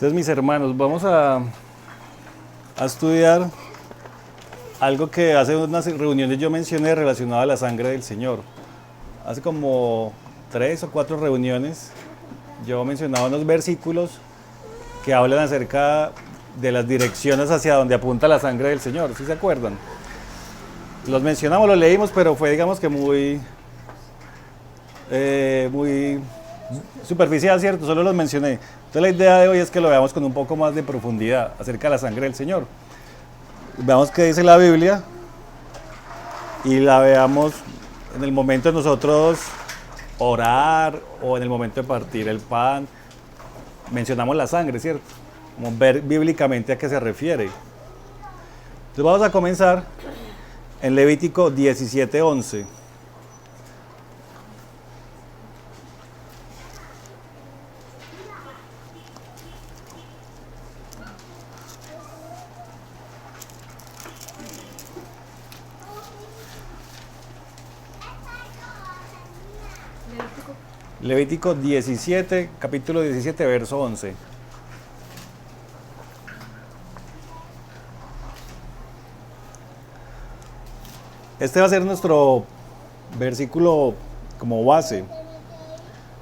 Entonces, mis hermanos, vamos a estudiar algo que hace unas reuniones yo mencioné relacionado a la sangre del Señor. Hace como 3 o 4 reuniones yo mencionaba unos versículos que hablan acerca de las direcciones hacia donde apunta la sangre del Señor, ¿sí se acuerdan? Los mencionamos, los leímos, pero fue digamos que muy superficial, ¿cierto? Solo los mencioné. Entonces la idea de hoy es que lo veamos con un poco más de profundidad acerca de la sangre del Señor. Veamos qué dice la Biblia y la veamos en el momento de nosotros orar o en el momento de partir el pan. Mencionamos la sangre, ¿cierto? Como ver bíblicamente a qué se refiere. Entonces vamos a comenzar en Levítico 17:11. Levítico 17, capítulo 17, verso 11. Este va a ser nuestro versículo como base,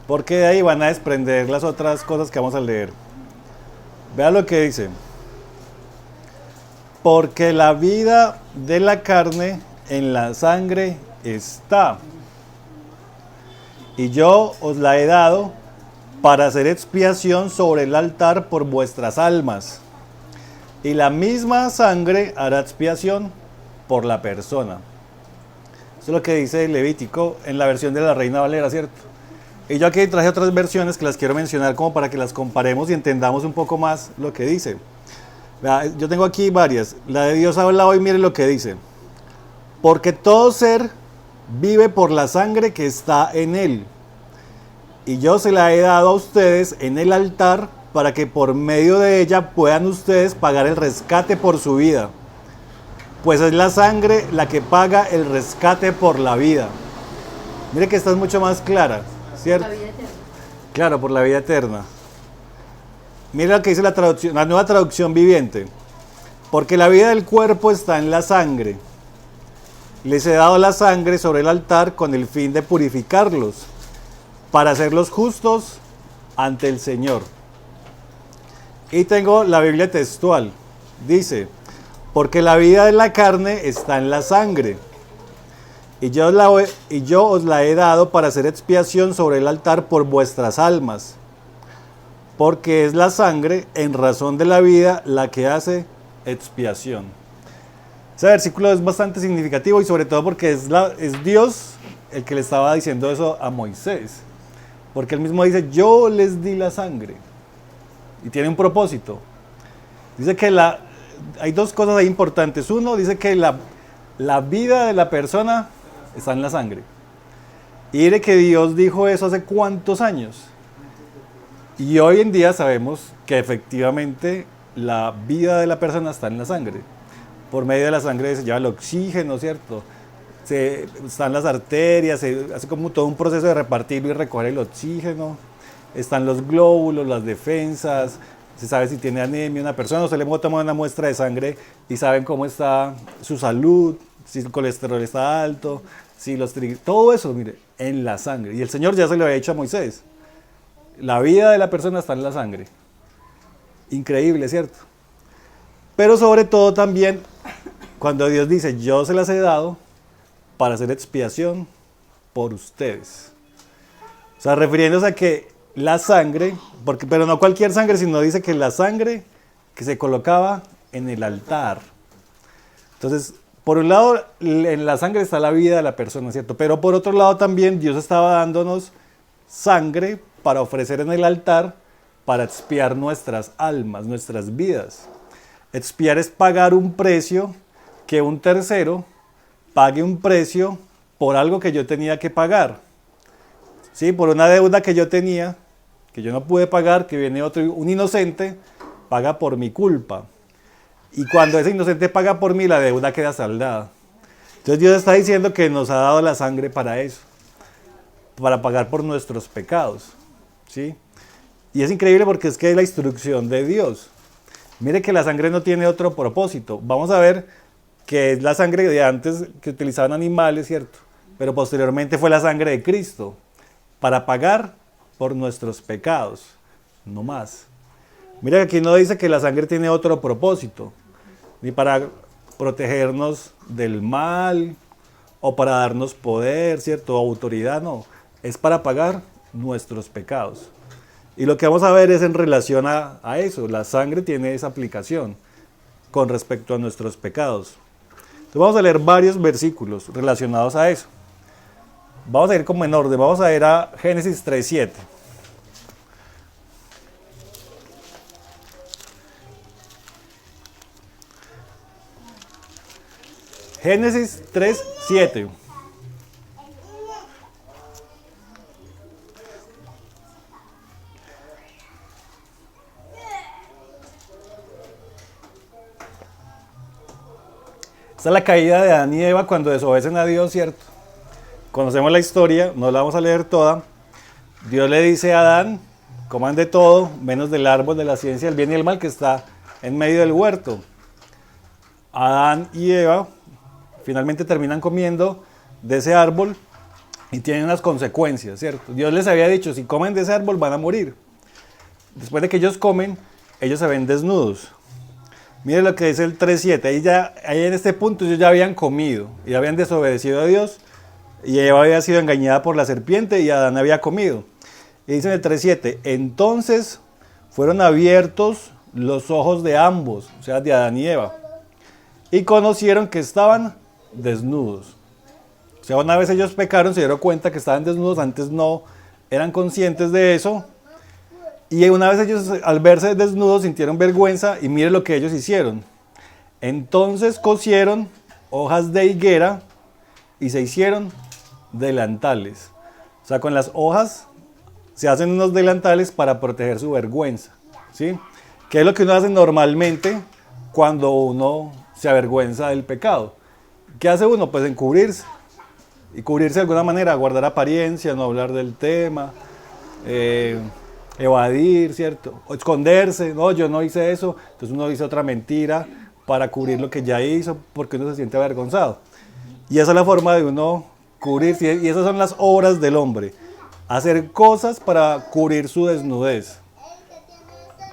porque de ahí van a desprender las otras cosas que vamos a leer. Vean lo que dice. Porque la vida de la carne en la sangre está, y yo os la he dado para hacer expiación sobre el altar por vuestras almas. Y la misma sangre hará expiación por la persona. Eso es lo que dice Levítico en la versión de la Reina Valera, ¿cierto? Y yo aquí traje otras versiones que las quiero mencionar como para que las comparemos y entendamos un poco más lo que dice. Yo tengo aquí varias. La de Dios habla hoy, mire lo que dice. Porque todo ser vive por la sangre que está en él. Y yo se la he dado a ustedes en el altar para que por medio de ella puedan ustedes pagar el rescate por su vida. Pues es la sangre la que paga el rescate por la vida. Mire que esta es mucho más clara, ¿cierto? La vida eterna. Claro, por la vida eterna. Mire lo que dice la traducción, la nueva traducción viviente. Porque la vida del cuerpo está en la sangre. Les he dado la sangre sobre el altar con el fin de purificarlos, para hacerlos justos ante el Señor. Y tengo la Biblia textual. Dice, porque la vida de la carne está en la sangre. Y yo os la he dado para hacer expiación sobre el altar por vuestras almas. Porque es la sangre, en razón de la vida, la que hace expiación. Ese versículo es bastante significativo y sobre todo porque es Dios el que le estaba diciendo eso a Moisés. Porque él mismo dice, yo les di la sangre. Y tiene un propósito. Dice que hay dos cosas ahí importantes. Uno, dice que la vida de la persona está en la sangre. Y mire que Dios dijo eso hace cuántos años. Y hoy en día sabemos que efectivamente la vida de la persona está en la sangre. Por medio de la sangre se lleva el oxígeno, ¿cierto? Están las arterias, se hace como todo un proceso de repartirlo y recoger el oxígeno. Están los glóbulos, las defensas, se sabe si tiene anemia una persona, se le puede tomar una muestra de sangre y saben cómo está su salud, si el colesterol está alto, si los triglicéridos, todo eso, mire, en la sangre. Y el Señor ya se lo había dicho a Moisés. La vida de la persona está en la sangre. Increíble, ¿cierto? Pero sobre todo también, cuando Dios dice, yo se las he dado para hacer expiación por ustedes. O sea, refiriéndose a que la sangre, pero no cualquier sangre, sino dice que la sangre que se colocaba en el altar. Entonces, por un lado, en la sangre está la vida de la persona, ¿cierto? Pero por otro lado también Dios estaba dándonos sangre para ofrecer en el altar para expiar nuestras almas, nuestras vidas. Expiar es pagar un precio que un tercero pague un precio por algo que yo tenía que pagar. ¿Sí? Por una deuda que yo tenía, que yo no pude pagar, que viene un inocente, paga por mi culpa. Y cuando ese inocente paga por mí, la deuda queda saldada. Entonces Dios está diciendo que nos ha dado la sangre para eso, para pagar por nuestros pecados. ¿Sí? Y es increíble porque es que es la instrucción de Dios. Mire que la sangre no tiene otro propósito. Vamos a ver que es la sangre de antes que utilizaban animales, ¿cierto? Pero posteriormente fue la sangre de Cristo para pagar por nuestros pecados, no más. Mira que aquí no dice que la sangre tiene otro propósito, ni para protegernos del mal o para darnos poder, ¿cierto? O autoridad, no. Es para pagar nuestros pecados. Y lo que vamos a ver es en relación a eso. La sangre tiene esa aplicación con respecto a nuestros pecados. Entonces vamos a leer varios versículos relacionados a eso. Vamos a ir como en orden. Vamos a ir a Génesis 3:7. Génesis 3:7. Esta es la caída de Adán y Eva cuando desobedecen a Dios, ¿cierto? Conocemos la historia, no la vamos a leer toda. Dios le dice a Adán, coman de todo, menos del árbol de la ciencia del bien y el mal que está en medio del huerto. Adán y Eva finalmente terminan comiendo de ese árbol y tienen unas consecuencias, ¿cierto? Dios les había dicho, si comen de ese árbol van a morir. Después de que ellos comen, ellos se ven desnudos. Miren lo que dice el 3:7. Ahí en este punto ellos ya habían comido y habían desobedecido a Dios. Y Eva había sido engañada por la serpiente y Adán había comido. Y dice en el 3:7, entonces fueron abiertos los ojos de ambos, o sea, de Adán y Eva, y conocieron que estaban desnudos. O sea, una vez ellos pecaron, se dieron cuenta que estaban desnudos, antes no eran conscientes de eso. Y una vez ellos al verse desnudos sintieron vergüenza y miren lo que ellos hicieron. Entonces cosieron hojas de higuera y se hicieron delantales. O sea, con las hojas se hacen unos delantales para proteger su vergüenza, ¿sí? Que es lo que uno hace normalmente cuando uno se avergüenza del pecado. ¿Qué hace uno? Pues encubrirse. Y cubrirse de alguna manera, guardar apariencia, no hablar del tema, evadir, ¿cierto? O esconderse, no, yo no hice eso, entonces uno dice otra mentira para cubrir lo que ya hizo porque uno se siente avergonzado. Y esa es la forma de uno cubrirse, y esas son las obras del hombre, hacer cosas para cubrir su desnudez.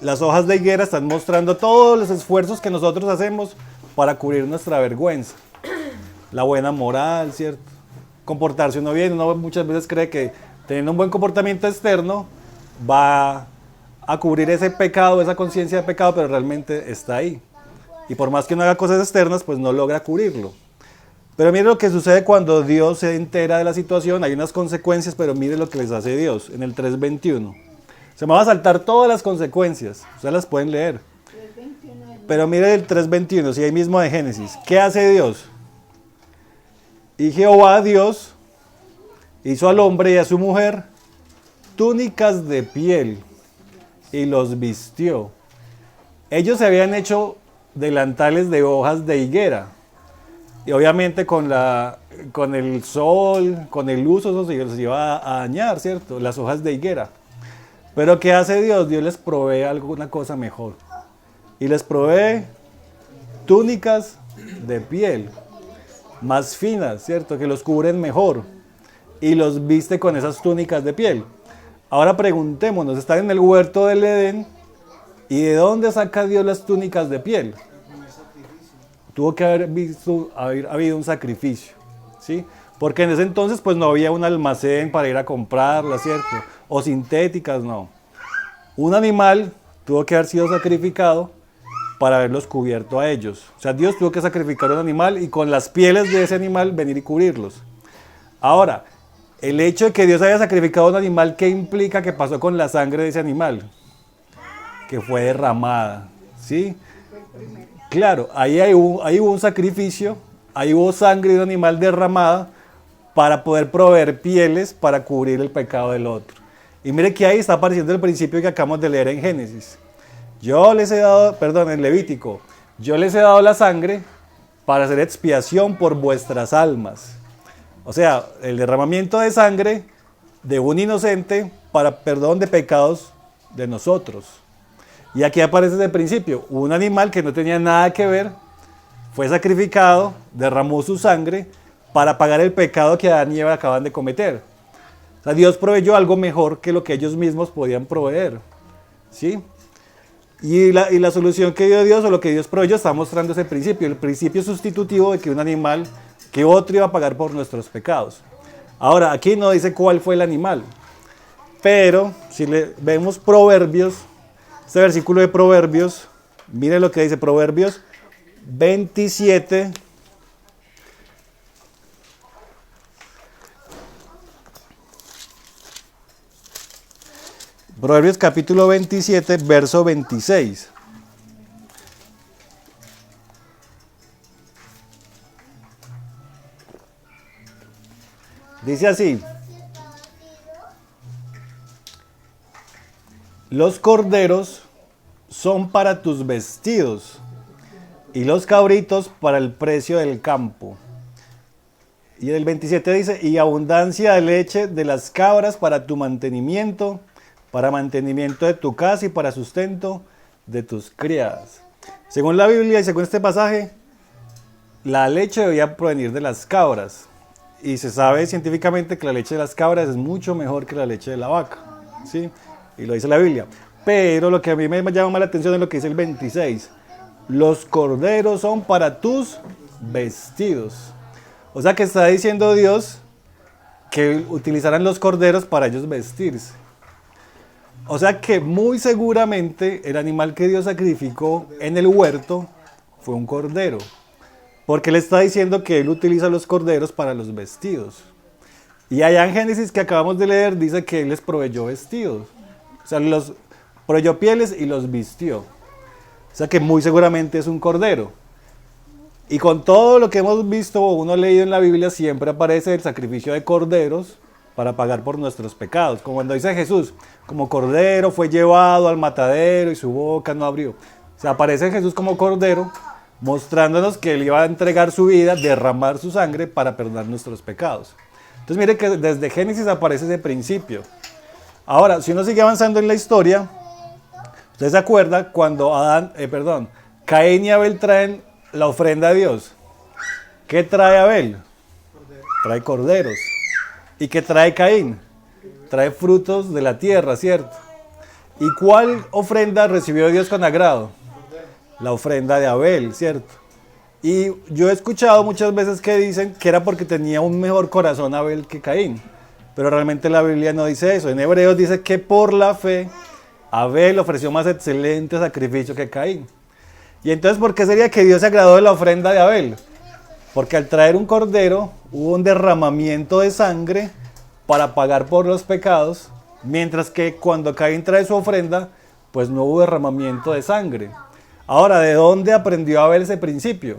Las hojas de higuera están mostrando todos los esfuerzos que nosotros hacemos para cubrir nuestra vergüenza. La buena moral, ¿cierto? Comportarse uno bien, uno muchas veces cree que teniendo un buen comportamiento externo va a cubrir ese pecado, esa conciencia de pecado, pero realmente está ahí. Y por más que uno haga cosas externas, pues no logra cubrirlo. Pero mire lo que sucede cuando Dios se entera de la situación, hay unas consecuencias, pero mire lo que les hace Dios en el 3:21. Se me va a saltar todas las consecuencias, ustedes las pueden leer. Pero mire el 3:21, si ahí mismo de Génesis. ¿Qué hace Dios? Y Jehová Dios hizo al hombre y a su mujer túnicas de piel y los vistió. Ellos se habían hecho delantales de hojas de higuera. Y obviamente con el sol, con el uso, eso se los iba a dañar, ¿cierto? Las hojas de higuera. Pero ¿qué hace Dios? Dios les provee alguna cosa mejor. Y les provee túnicas de piel, más finas, ¿cierto? Que los cubren mejor. Y los viste con esas túnicas de piel. Ahora preguntémonos, están en el huerto del Edén, ¿y de dónde saca Dios las túnicas de piel? Tuvo que haber habido un sacrificio, ¿sí? Porque en ese entonces pues no había un almacén para ir a comprarlas, ¿cierto? O sintéticas, no. Un animal tuvo que haber sido sacrificado para haberlos cubierto a ellos. O sea, Dios tuvo que sacrificar un animal y con las pieles de ese animal venir y cubrirlos. Ahora, el hecho de que Dios haya sacrificado un animal, ¿qué implica que pasó con la sangre de ese animal? Que fue derramada, ¿sí? Claro, ahí hubo un sacrificio, ahí hubo sangre de un animal derramada para poder proveer pieles para cubrir el pecado del otro. Y mire que ahí está apareciendo el principio que acabamos de leer en Génesis. En Levítico, yo les he dado la sangre para hacer expiación por vuestras almas. O sea, el derramamiento de sangre de un inocente para perdón de pecados de nosotros. Y aquí aparece ese principio, un animal que no tenía nada que ver, fue sacrificado, derramó su sangre para pagar el pecado que Adán y Eva acaban de cometer. O sea, Dios proveyó algo mejor que lo que ellos mismos podían proveer, ¿sí? Y la solución que dio Dios, o lo que Dios proveyó, está mostrando ese principio, el principio sustitutivo de que un animal, que otro iba a pagar por nuestros pecados. Ahora, aquí no dice cuál fue el animal, pero si vemos Proverbios, este versículo de Proverbios, miren lo que dice Proverbios 27, Proverbios capítulo 27, verso 26. Dice así: los corderos son para tus vestidos y los cabritos para el precio del campo. Y el 27 dice: y abundancia de leche de las cabras para tu mantenimiento, para mantenimiento de tu casa y para sustento de tus criadas. Según la Biblia y según este pasaje, la leche debía provenir de las cabras. Y se sabe científicamente que la leche de las cabras es mucho mejor que la leche de la vaca, ¿sí? Y lo dice la Biblia. Pero lo que a mí me llama la atención es lo que dice el 26. Los corderos son para tus vestidos. O sea que está diciendo Dios que utilizarán los corderos para ellos vestirse. O sea que muy seguramente el animal que Dios sacrificó en el huerto fue un cordero. Porque él está diciendo que él utiliza los corderos para los vestidos. Y allá en Génesis que acabamos de leer dice que él les proveyó vestidos. O sea, los proveyó pieles y los vistió. O sea que muy seguramente es un cordero. Y con todo lo que hemos visto o uno ha leído en la Biblia, siempre aparece el sacrificio de corderos para pagar por nuestros pecados. Como cuando dice Jesús, como cordero fue llevado al matadero y su boca no abrió. O sea, aparece Jesús como cordero, mostrándonos que él iba a entregar su vida, derramar su sangre para perdonar nuestros pecados. Entonces mire que desde Génesis aparece ese principio. Ahora, si uno sigue avanzando en la historia, ¿usted se acuerda cuando Caín y Abel traen la ofrenda a Dios? ¿Qué trae Abel? Trae corderos. ¿Y qué trae Caín? Trae frutos de la tierra, ¿cierto? ¿Y cuál ofrenda recibió Dios con agrado? La ofrenda de Abel, ¿cierto? Y yo he escuchado muchas veces que dicen que era porque tenía un mejor corazón Abel que Caín. Pero realmente la Biblia no dice eso. En Hebreos dice que por la fe Abel ofreció más excelente sacrificio que Caín. Y entonces, ¿por qué sería que Dios se agradó de la ofrenda de Abel? Porque al traer un cordero hubo un derramamiento de sangre para pagar por los pecados, mientras que cuando Caín trae su ofrenda, pues no hubo derramamiento de sangre. Ahora, ¿de dónde aprendió Abel ese principio?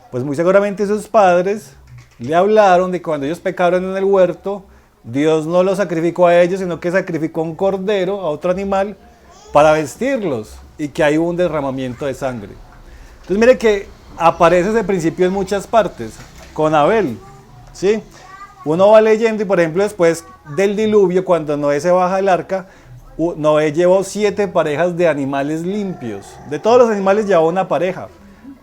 Pues muy seguramente sus padres le hablaron de que cuando ellos pecaron en el huerto, Dios no los sacrificó a ellos, sino que sacrificó un cordero, a otro animal, para vestirlos, y que ahí hubo un derramamiento de sangre. Entonces mire que aparece ese principio en muchas partes, con Abel, ¿sí? Uno va leyendo y por ejemplo después del diluvio, cuando Noé se baja del arca, Noé llevó 7 parejas de animales limpios. De todos los animales llevaba una pareja,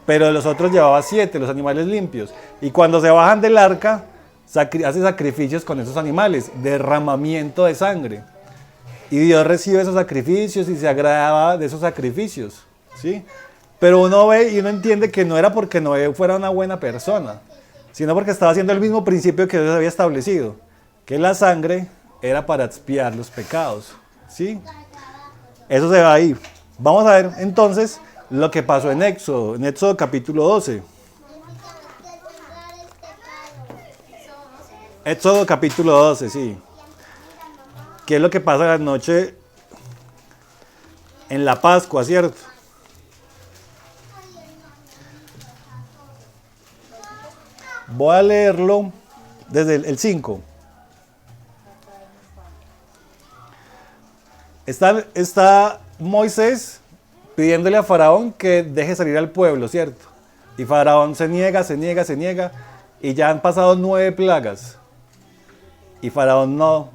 pero de los otros llevaba 7, los animales limpios. Y cuando se bajan del arca, hace sacrificios con esos animales, derramamiento de sangre. Y Dios recibe esos sacrificios y se agrada de esos sacrificios, ¿sí? Pero uno ve y uno entiende que no era porque Noé fuera una buena persona, sino porque estaba haciendo el mismo principio que Dios había establecido, que la sangre era para expiar los pecados, ¿sí? Eso se va ahí. Vamos a ver entonces lo que pasó en Éxodo capítulo 12. Éxodo capítulo 12, sí. ¿Qué es lo que pasa la noche en la Pascua, cierto? Voy a leerlo desde el 5. Está Moisés pidiéndole a Faraón que deje salir al pueblo, ¿cierto? Y Faraón se niega, y ya han pasado 9 plagas. Y Faraón no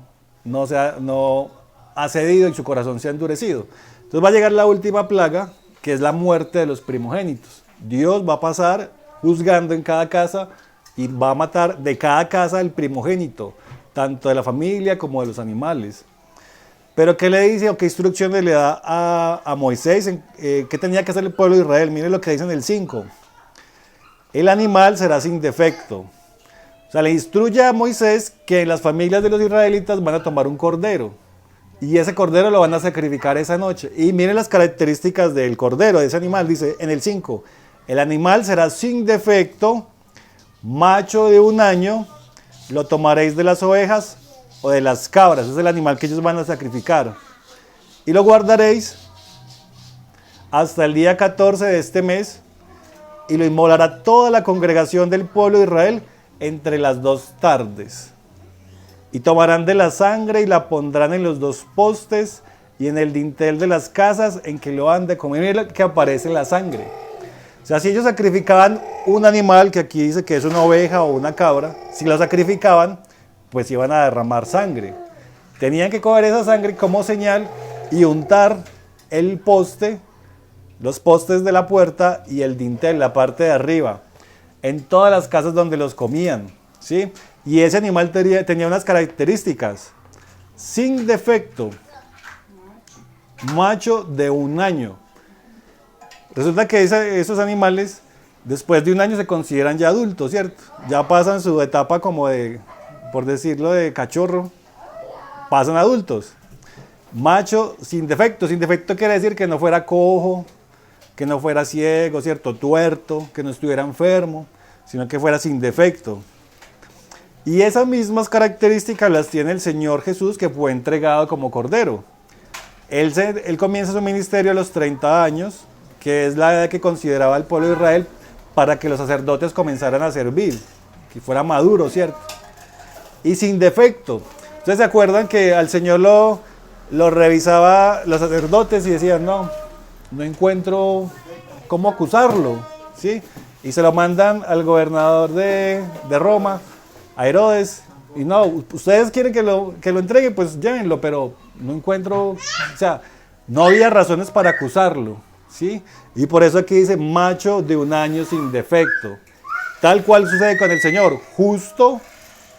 ha cedido y su corazón se ha endurecido. Entonces va a llegar la última plaga, que es la muerte de los primogénitos. Dios va a pasar juzgando en cada casa y va a matar de cada casa el primogénito, tanto de la familia como de los animales. Pero ¿qué le dice o qué instrucciones le da a Moisés? ¿Qué tenía que hacer el pueblo de Israel? Miren lo que dice en el 5. El animal será sin defecto. O sea, le instruye a Moisés que las familias de los israelitas van a tomar un cordero. Y ese cordero lo van a sacrificar esa noche. Y miren las características del cordero, de ese animal. Dice en el 5, el animal será sin defecto, macho de 1 año, lo tomaréis de las ovejas o de las cabras. Es el animal que ellos van a sacrificar. Y lo guardaréis hasta el día 14 de este mes. Y lo inmolará toda la congregación del pueblo de Israel entre las 2 tardes. Y tomarán de la sangre y la pondrán en los 2 postes y en el dintel de las casas en que lo han de comer. Miren que aparece la sangre. O sea, si ellos sacrificaban un animal, que aquí dice que es una oveja o una cabra, si lo sacrificaban, pues iban a derramar sangre. Tenían que coger esa sangre como señal y untar el poste, los postes de la puerta y el dintel, la parte de arriba, en todas las casas donde los comían, ¿sí? Y ese animal tenía unas características: sin defecto, macho de 1 año. Resulta que esos animales, después de 1 año, se consideran ya adultos, ¿cierto? Ya pasan su etapa como de, por decirlo, de cachorro, pasan adultos. Macho sin defecto. Sin defecto quiere decir que no fuera cojo, que no fuera ciego, ¿cierto? Tuerto, que no estuviera enfermo, sino que fuera sin defecto. Y esas mismas características las tiene el Señor Jesús, que fue entregado como cordero. Él comienza su ministerio a los 30 años, que es la edad que consideraba el pueblo de Israel para que los sacerdotes comenzaran a servir, que fuera maduro, ¿cierto? Y sin defecto. ¿Ustedes se acuerdan que al Señor lo revisaba los sacerdotes y decían, no encuentro cómo acusarlo, ¿sí? Y se lo mandan al gobernador de Roma, a Herodes, y no, ustedes quieren que lo entregue, pues llévenlo, pero no encuentro, o sea, no había razones para acusarlo, ¿sí? Y por eso aquí dice macho de 1 año sin defecto, tal cual sucede con el Señor, justo,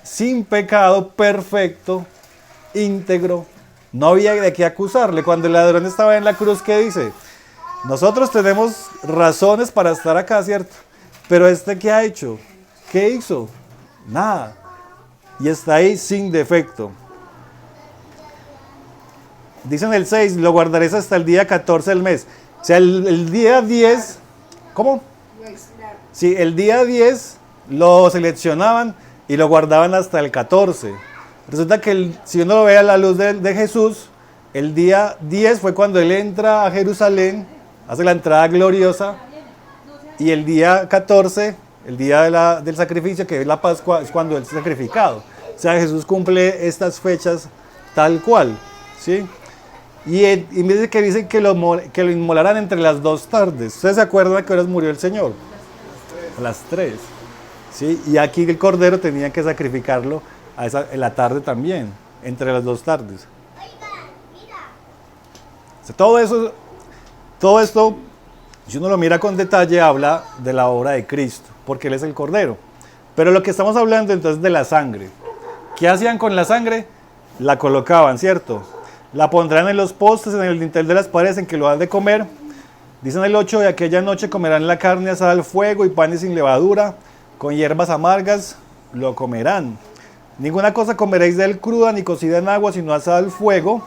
sin pecado, perfecto, íntegro, no había de qué acusarle. Cuando el ladrón estaba en la cruz, ¿qué dice? Nosotros tenemos razones para estar acá, ¿cierto? Pero ¿qué ha hecho? ¿Qué hizo? Nada. Y está ahí sin defecto. Dice en el 6, lo guardaréis hasta el día 14 del mes. O sea, el día 10, ¿cómo? Sí, el día 10 lo seleccionaban y lo guardaban hasta el 14. Resulta que si uno lo ve a la luz de Jesús, el día 10 fue cuando él entra a Jerusalén, hace la entrada gloriosa, y el día 14, el día del sacrificio, que es la Pascua, es cuando él es sacrificado. O sea, Jesús cumple estas fechas tal cual, ¿sí? Y me dice que lo inmolarán entre las 2 tardes. ¿Ustedes se acuerdan a qué horas murió el Señor? A las 3. ¿Sí? Y aquí el cordero tenía que sacrificarlo en la tarde también, entre las 2 tardes. O sea, todo esto, si uno lo mira con detalle, habla de la obra de Cristo, porque Él es el cordero. Pero lo que estamos hablando entonces de la sangre. ¿Qué hacían con la sangre? La colocaban, ¿cierto? La pondrán en los postes, en el dintel de las paredes en que lo han de comer. Dice en el 8, de aquella noche comerán la carne asada al fuego y panes sin levadura, con hierbas amargas lo comerán. Ninguna cosa comeréis de él cruda ni cocida en agua, sino asada al fuego,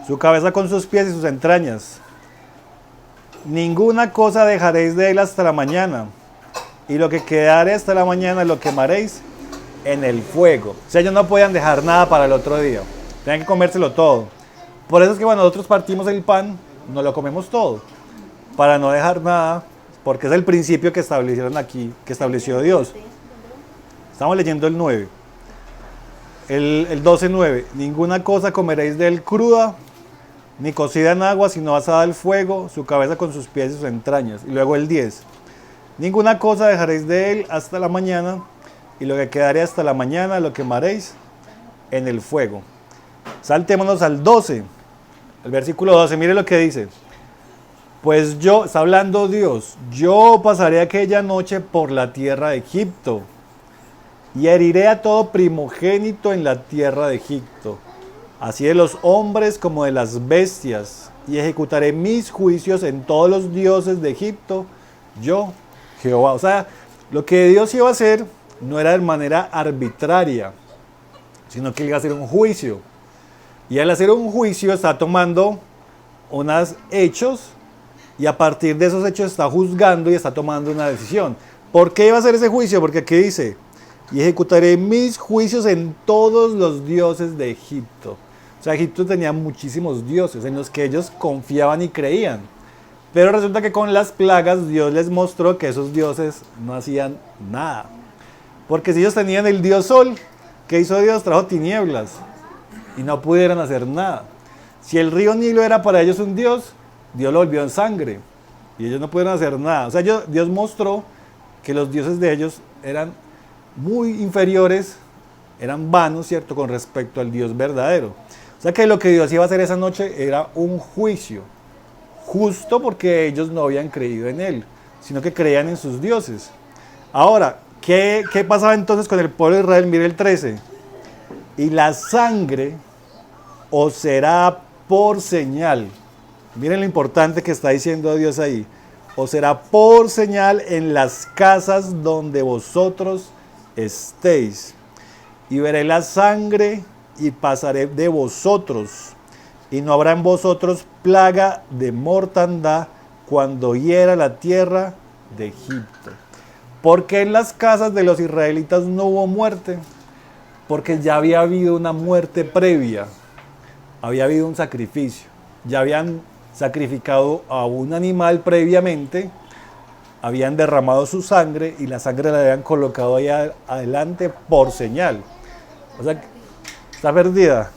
su cabeza con sus pies y sus entrañas. Ninguna cosa dejaréis de él hasta la mañana, y lo que quedare hasta la mañana lo quemaréis en el fuego. O sea, ellos no podían dejar nada para el otro día, tenían que comérselo todo. Por eso es que cuando nosotros partimos el pan, no lo comemos todo, para no dejar nada, porque es el principio que establecieron aquí, que estableció Dios. Estamos leyendo el 9. El 12:9. Ninguna cosa comeréis de él cruda, ni cocida en agua, sino asada al fuego, su cabeza con sus pies y sus entrañas. Y luego el 10. Ninguna cosa dejaréis de él hasta la mañana, y lo que quedare hasta la mañana lo quemaréis en el fuego. O Saltémonos al 12, el versículo 12, mire lo que dice. Pues yo, está hablando Dios, yo pasaré aquella noche por la tierra de Egipto y heriré a todo primogénito en la tierra de Egipto, así de los hombres como de las bestias, y ejecutaré mis juicios en todos los dioses de Egipto, yo, Jehová. O sea, lo que Dios iba a hacer no era de manera arbitraria, sino que iba a hacer un juicio. Y al hacer un juicio está tomando unos hechos y a partir de esos hechos está juzgando y está tomando una decisión. ¿Por qué iba a hacer ese juicio? Porque aquí dice, y ejecutaré mis juicios en todos los dioses de Egipto. O sea, Egipto tenía muchísimos dioses en los que ellos confiaban y creían. Pero resulta que con las plagas Dios les mostró que esos dioses no hacían nada. Porque si ellos tenían el dios sol, ¿qué hizo Dios? Trajo tinieblas y no pudieron hacer nada. Si el río Nilo era para ellos un dios, Dios lo volvió en sangre y ellos no pudieron hacer nada. O sea, Dios mostró que los dioses de ellos eran muy inferiores, eran vanos, ¿cierto?, con respecto al Dios verdadero. O sea que lo que Dios iba a hacer esa noche era un juicio, justo porque ellos no habían creído en Él, sino que creían en sus dioses. Ahora, ¿qué pasaba entonces con el pueblo de Israel? Mire el 13. Y la sangre os será por señal. Miren lo importante que está diciendo Dios ahí. Os será por señal en las casas donde vosotros estéis. Y veré la sangre y pasaré de vosotros. Y no habrá en vosotros plaga de mortandad cuando hiera la tierra de Egipto. ¿Por qué en las casas de los israelitas no hubo muerte? Porque ya había habido una muerte previa. Había habido un sacrificio. Ya habían sacrificado a un animal previamente, habían derramado su sangre y la sangre la habían colocado ahí adelante por señal. O sea, está perdida.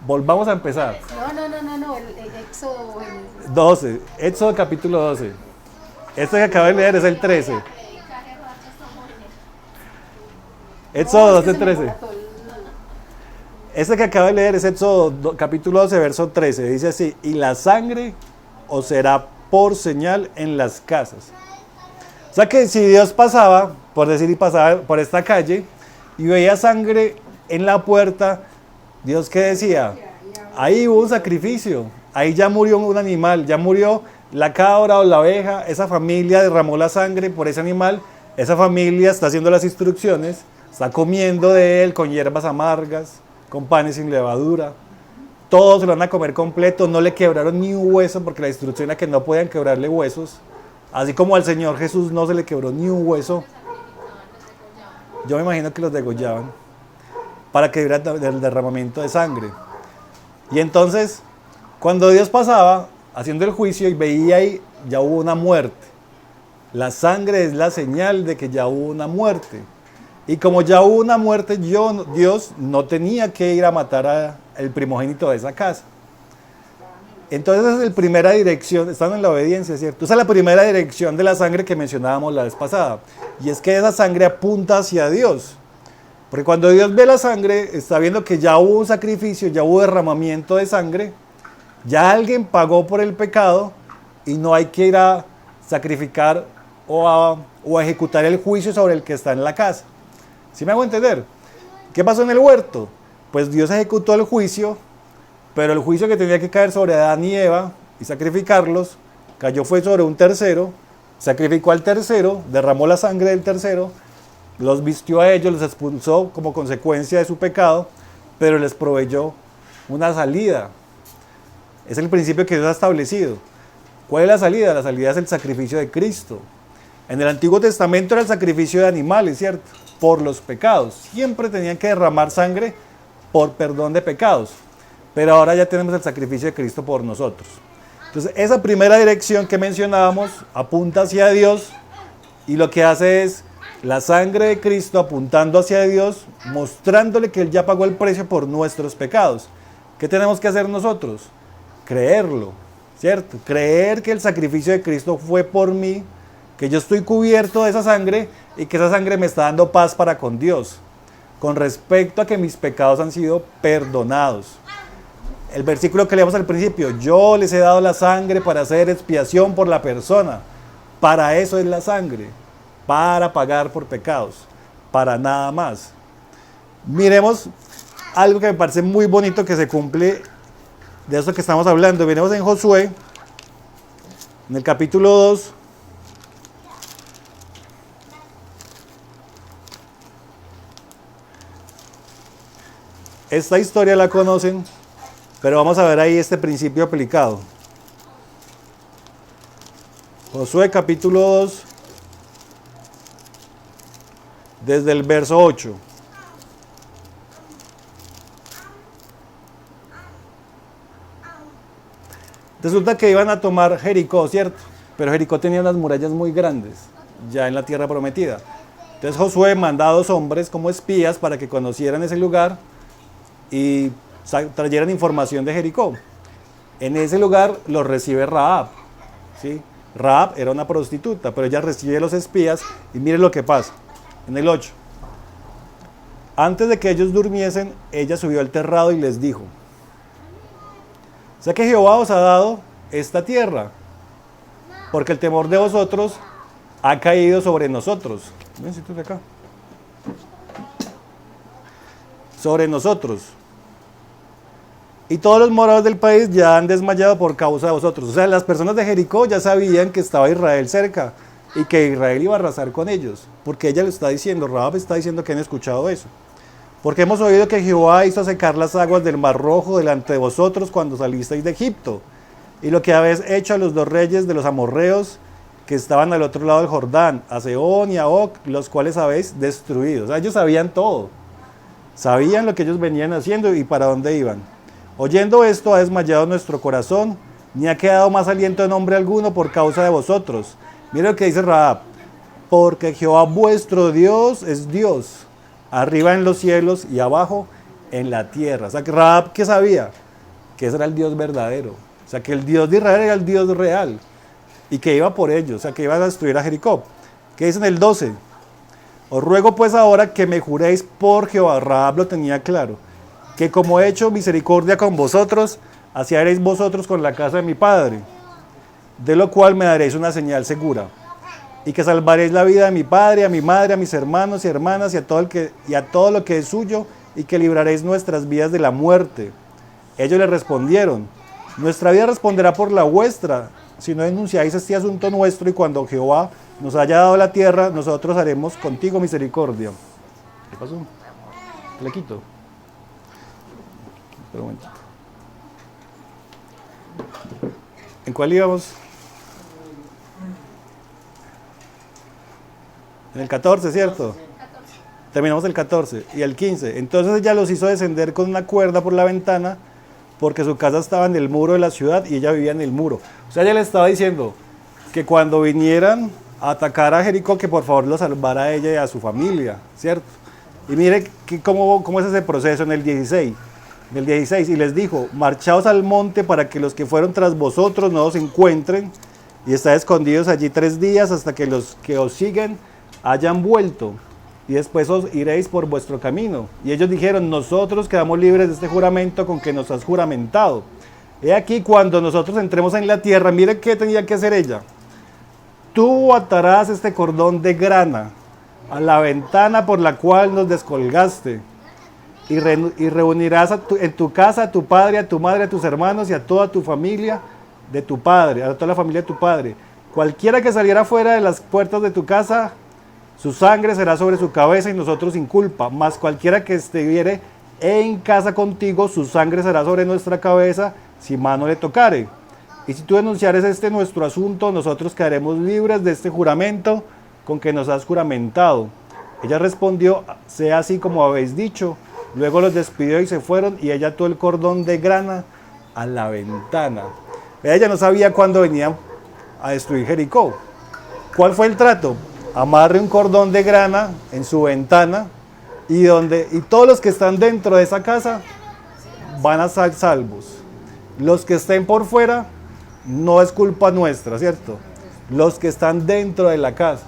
Volvamos a empezar. No, el Éxodo. 12, Éxodo capítulo 12. Este que acabo de leer es el 13. Éxodo 12, 13. Este que acabo de leer es Éxodo capítulo 12, verso 13. Dice así, y la sangre os será por señal en las casas. O sea que si Dios pasaba, por decir, y pasaba por esta calle, y veía sangre en la puerta, Dios ¿qué decía? Ahí hubo un sacrificio, ahí ya murió un animal, ya murió la cabra o la oveja, esa familia derramó la sangre por ese animal, esa familia está haciendo las instrucciones, está comiendo de él con hierbas amargas, con panes sin levadura, todos se lo van a comer completo, no le quebraron ni un hueso porque la instrucción era que no podían quebrarle huesos, así como al Señor Jesús no se le quebró ni un hueso. Yo me imagino que los degollaban para que hubiera el derramamiento de sangre. Y entonces, cuando Dios pasaba haciendo el juicio y veía ahí, ya hubo una muerte. La sangre es la señal de que ya hubo una muerte. Y como ya hubo una muerte, Dios no tenía que ir a matar al primogénito de esa casa. Entonces esa es la primera dirección, están en la obediencia, ¿cierto? Esa es la primera dirección de la sangre que mencionábamos la vez pasada. Y es que esa sangre apunta hacia Dios. Porque cuando Dios ve la sangre, está viendo que ya hubo un sacrificio, ya hubo derramamiento de sangre, ya alguien pagó por el pecado y no hay que ir a sacrificar o a ejecutar el juicio sobre el que está en la casa. ¿Sí me hago entender? ¿Qué pasó en el huerto? Pues Dios ejecutó el juicio, pero el juicio que tenía que caer sobre Adán y Eva y sacrificarlos, cayó fue sobre un tercero, sacrificó al tercero, derramó la sangre del tercero, los vistió a ellos, los expulsó como consecuencia de su pecado, pero les proveyó una salida. Es el principio que Dios ha establecido. ¿Cuál es la salida? La salida es el sacrificio de Cristo. En el Antiguo Testamento era el sacrificio de animales, ¿cierto? Por los pecados. Siempre tenían que derramar sangre por perdón de pecados. Pero ahora ya tenemos el sacrificio de Cristo por nosotros. Entonces, esa primera dirección que mencionábamos apunta hacia Dios y lo que hace es la sangre de Cristo apuntando hacia Dios, mostrándole que Él ya pagó el precio por nuestros pecados. ¿Qué tenemos que hacer nosotros? Creerlo, ¿cierto? Creer que el sacrificio de Cristo fue por mí, que yo estoy cubierto de esa sangre y que esa sangre me está dando paz para con Dios, con respecto a que mis pecados han sido perdonados. El versículo que leemos al principio, yo les he dado la sangre para hacer expiación por la persona. Para eso es la sangre, para pagar por pecados, para nada más. Miremos algo que me parece muy bonito que se cumple de eso que estamos hablando. Miremos en Josué, en el capítulo 2. Esta historia la conocen, pero vamos a ver ahí este principio aplicado. Josué capítulo 2, desde el verso 8. Resulta que iban a tomar Jericó, ¿cierto? Pero Jericó tenía unas murallas muy grandes, ya en la tierra prometida. Entonces Josué manda a 2 hombres como espías para que conocieran ese lugar y trajeran información de Jericó. En ese lugar los recibe Rahab, ¿sí? Rahab era una prostituta, pero ella recibe a los espías y miren lo que pasa. En el 8. Antes de que ellos durmiesen, ella subió al terrado y les dijo: o sea que Jehová os ha dado esta tierra, porque el temor de vosotros ha caído sobre nosotros. Ven, siéntate acá. Sobre nosotros. Y todos los moradores del país ya han desmayado por causa de vosotros. O sea, las personas de Jericó ya sabían que estaba Israel cerca y que Israel iba a arrasar con ellos, porque ella lo está diciendo, Rahab está diciendo que han escuchado eso. Porque hemos oído que Jehová hizo secar las aguas del Mar Rojo delante de vosotros cuando salisteis de Egipto, y lo que habéis hecho a los 2 reyes de los amorreos que estaban al otro lado del Jordán, a Sehón y a Og, los cuales habéis destruido. O sea, ellos sabían todo, sabían lo que ellos venían haciendo y para dónde iban. Oyendo esto ha desmayado nuestro corazón, ni ha quedado más aliento en hombre alguno por causa de vosotros. Mira lo que dice Rahab: porque Jehová vuestro Dios es Dios, arriba en los cielos y abajo en la tierra. O sea, que Rahab, ¿qué sabía? Que ese era el Dios verdadero. O sea, que el Dios de Israel era el Dios real y que iba por ellos, o sea, que iba a destruir a Jericó. ¿Qué dice en el 12? Os ruego pues ahora que me juréis por Jehová. Rahab lo tenía claro, que como he hecho misericordia con vosotros, así haréis vosotros con la casa de mi padre, de lo cual me daréis una señal segura, y que salvaréis la vida de mi padre, a mi madre, a mis hermanos y hermanas, y a todo lo que es suyo, y que libraréis nuestras vidas de la muerte. Ellos le respondieron: nuestra vida responderá por la vuestra, si no denunciáis este asunto nuestro, y cuando Jehová nos haya dado la tierra, nosotros haremos contigo misericordia. ¿Qué pasó? ¿Le quito? Espera un momentito. ¿En cuál íbamos? En el 14, ¿cierto? Terminamos el 14 y el 15. Entonces ella los hizo descender con una cuerda por la ventana, porque su casa estaba en el muro de la ciudad y ella vivía en el muro. O sea, ella le estaba diciendo que cuando vinieran a atacar a Jericó, que por favor lo salvara a ella y a su familia, ¿cierto? Y mire cómo es ese proceso en el 16. En el 16, y les dijo: marchaos al monte para que los que fueron tras vosotros no os encuentren, y estad escondidos allí 3 días hasta que los que os siguen hayan vuelto, y después os iréis por vuestro camino. Y ellos dijeron: nosotros quedamos libres de este juramento con que nos has juramentado. He aquí, cuando nosotros entremos en la tierra, mire qué tenía que hacer ella: tú atarás este cordón de grana a la ventana por la cual nos descolgaste, y reunirás en tu casa a tu padre, a tu madre, a tus hermanos y a toda tu familia de tu padre, a toda la familia de tu padre. Cualquiera que saliera fuera de las puertas de tu casa, su sangre será sobre su cabeza y nosotros sin culpa. Mas cualquiera que estuviere en casa contigo, su sangre será sobre nuestra cabeza si mano le tocare. Y si tú denunciares este nuestro asunto, nosotros quedaremos libres de este juramento con que nos has juramentado. Ella respondió: sea así como habéis dicho. Luego los despidió y se fueron, y ella ató el cordón de grana a la ventana. Ella no sabía cuándo venían a destruir Jericó. ¿Cuál fue el trato? Amarre un cordón de grana en su ventana, y todos los que están dentro de esa casa van a ser salvos. Los que estén por fuera no es culpa nuestra, ¿cierto? Los que están dentro de la casa.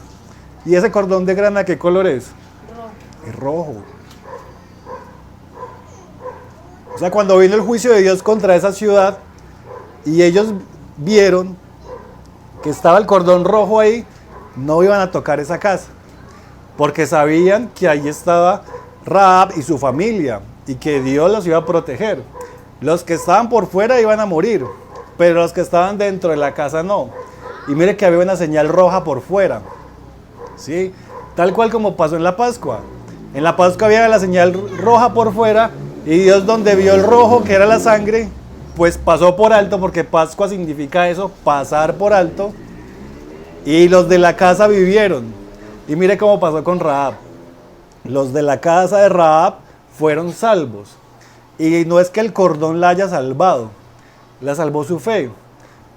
¿Y ese cordón de grana qué color es? Rojo. Es rojo. O sea, cuando vino el juicio de Dios contra esa ciudad y ellos vieron que estaba el cordón rojo ahí, no iban a tocar esa casa, porque sabían que ahí estaba Rahab y su familia y que Dios los iba a proteger. Los que estaban por fuera iban a morir, pero los que estaban dentro de la casa no. Y mire que había una señal roja por fuera, ¿sí? Tal cual como pasó en la Pascua. En la Pascua había la señal roja por fuera y Dios, donde vio el rojo, que era la sangre, pues pasó por alto, porque Pascua significa eso, pasar por alto. Y los de la casa vivieron. Y mire cómo pasó con Rahab. Los de la casa de Rahab fueron salvos. Y no es que el cordón la haya salvado, la salvó su fe.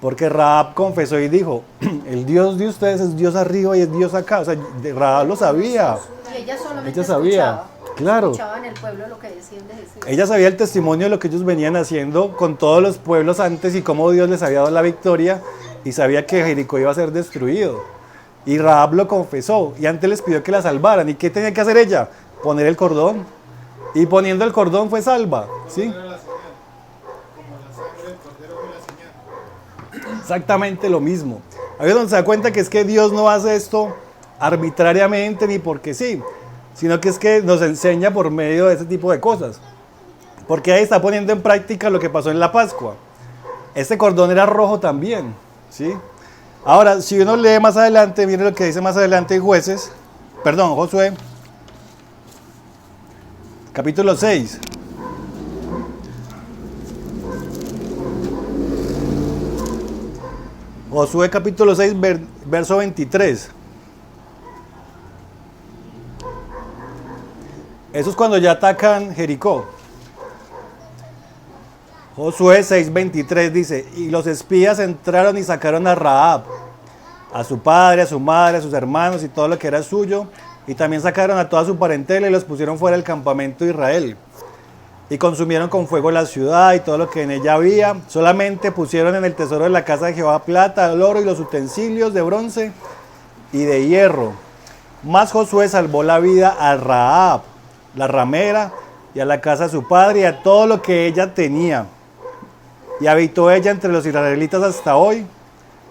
Porque Rahab confesó y dijo, el Dios de ustedes es Dios arriba y es Dios acá. O sea, Rahab lo sabía. Y ella solamente Ella sabía, escuchaba. claro. Escuchaba en el pueblo lo que decían de Jesús. Ella sabía el testimonio de lo que ellos venían haciendo con todos los pueblos antes y cómo Dios les había dado la victoria, y sabía que Jericó iba a ser destruido. Y Rahab lo confesó y antes les pidió que la salvaran. ¿Y qué tenía que hacer ella? Poner el cordón. Y poniendo el cordón fue salva, ¿sí? Exactamente lo mismo. Ahí es donde se da cuenta que es que Dios no hace esto arbitrariamente ni porque sí, sino que es que nos enseña por medio de ese tipo de cosas. Porque ahí está poniendo en práctica lo que pasó en la Pascua. Este cordón era rojo también, ¿sí? Ahora, si uno lee más adelante, mire lo que dice más adelante en Josué, capítulo 6. Josué capítulo 6, verso 23. Eso es cuando ya atacan Jericó. Josué 6:23 dice, y los espías entraron y sacaron a Rahab, a su padre, a su madre, a sus hermanos y todo lo que era suyo, y también sacaron a toda su parentela y los pusieron fuera del campamento de Israel. Y consumieron con fuego la ciudad y todo lo que en ella había. Solamente pusieron en el tesoro de la casa de Jehová plata, el oro y los utensilios de bronce y de hierro. Mas Josué salvó la vida a Rahab, la ramera, y a la casa de su padre y a todo lo que ella tenía. Y habitó ella entre los israelitas hasta hoy,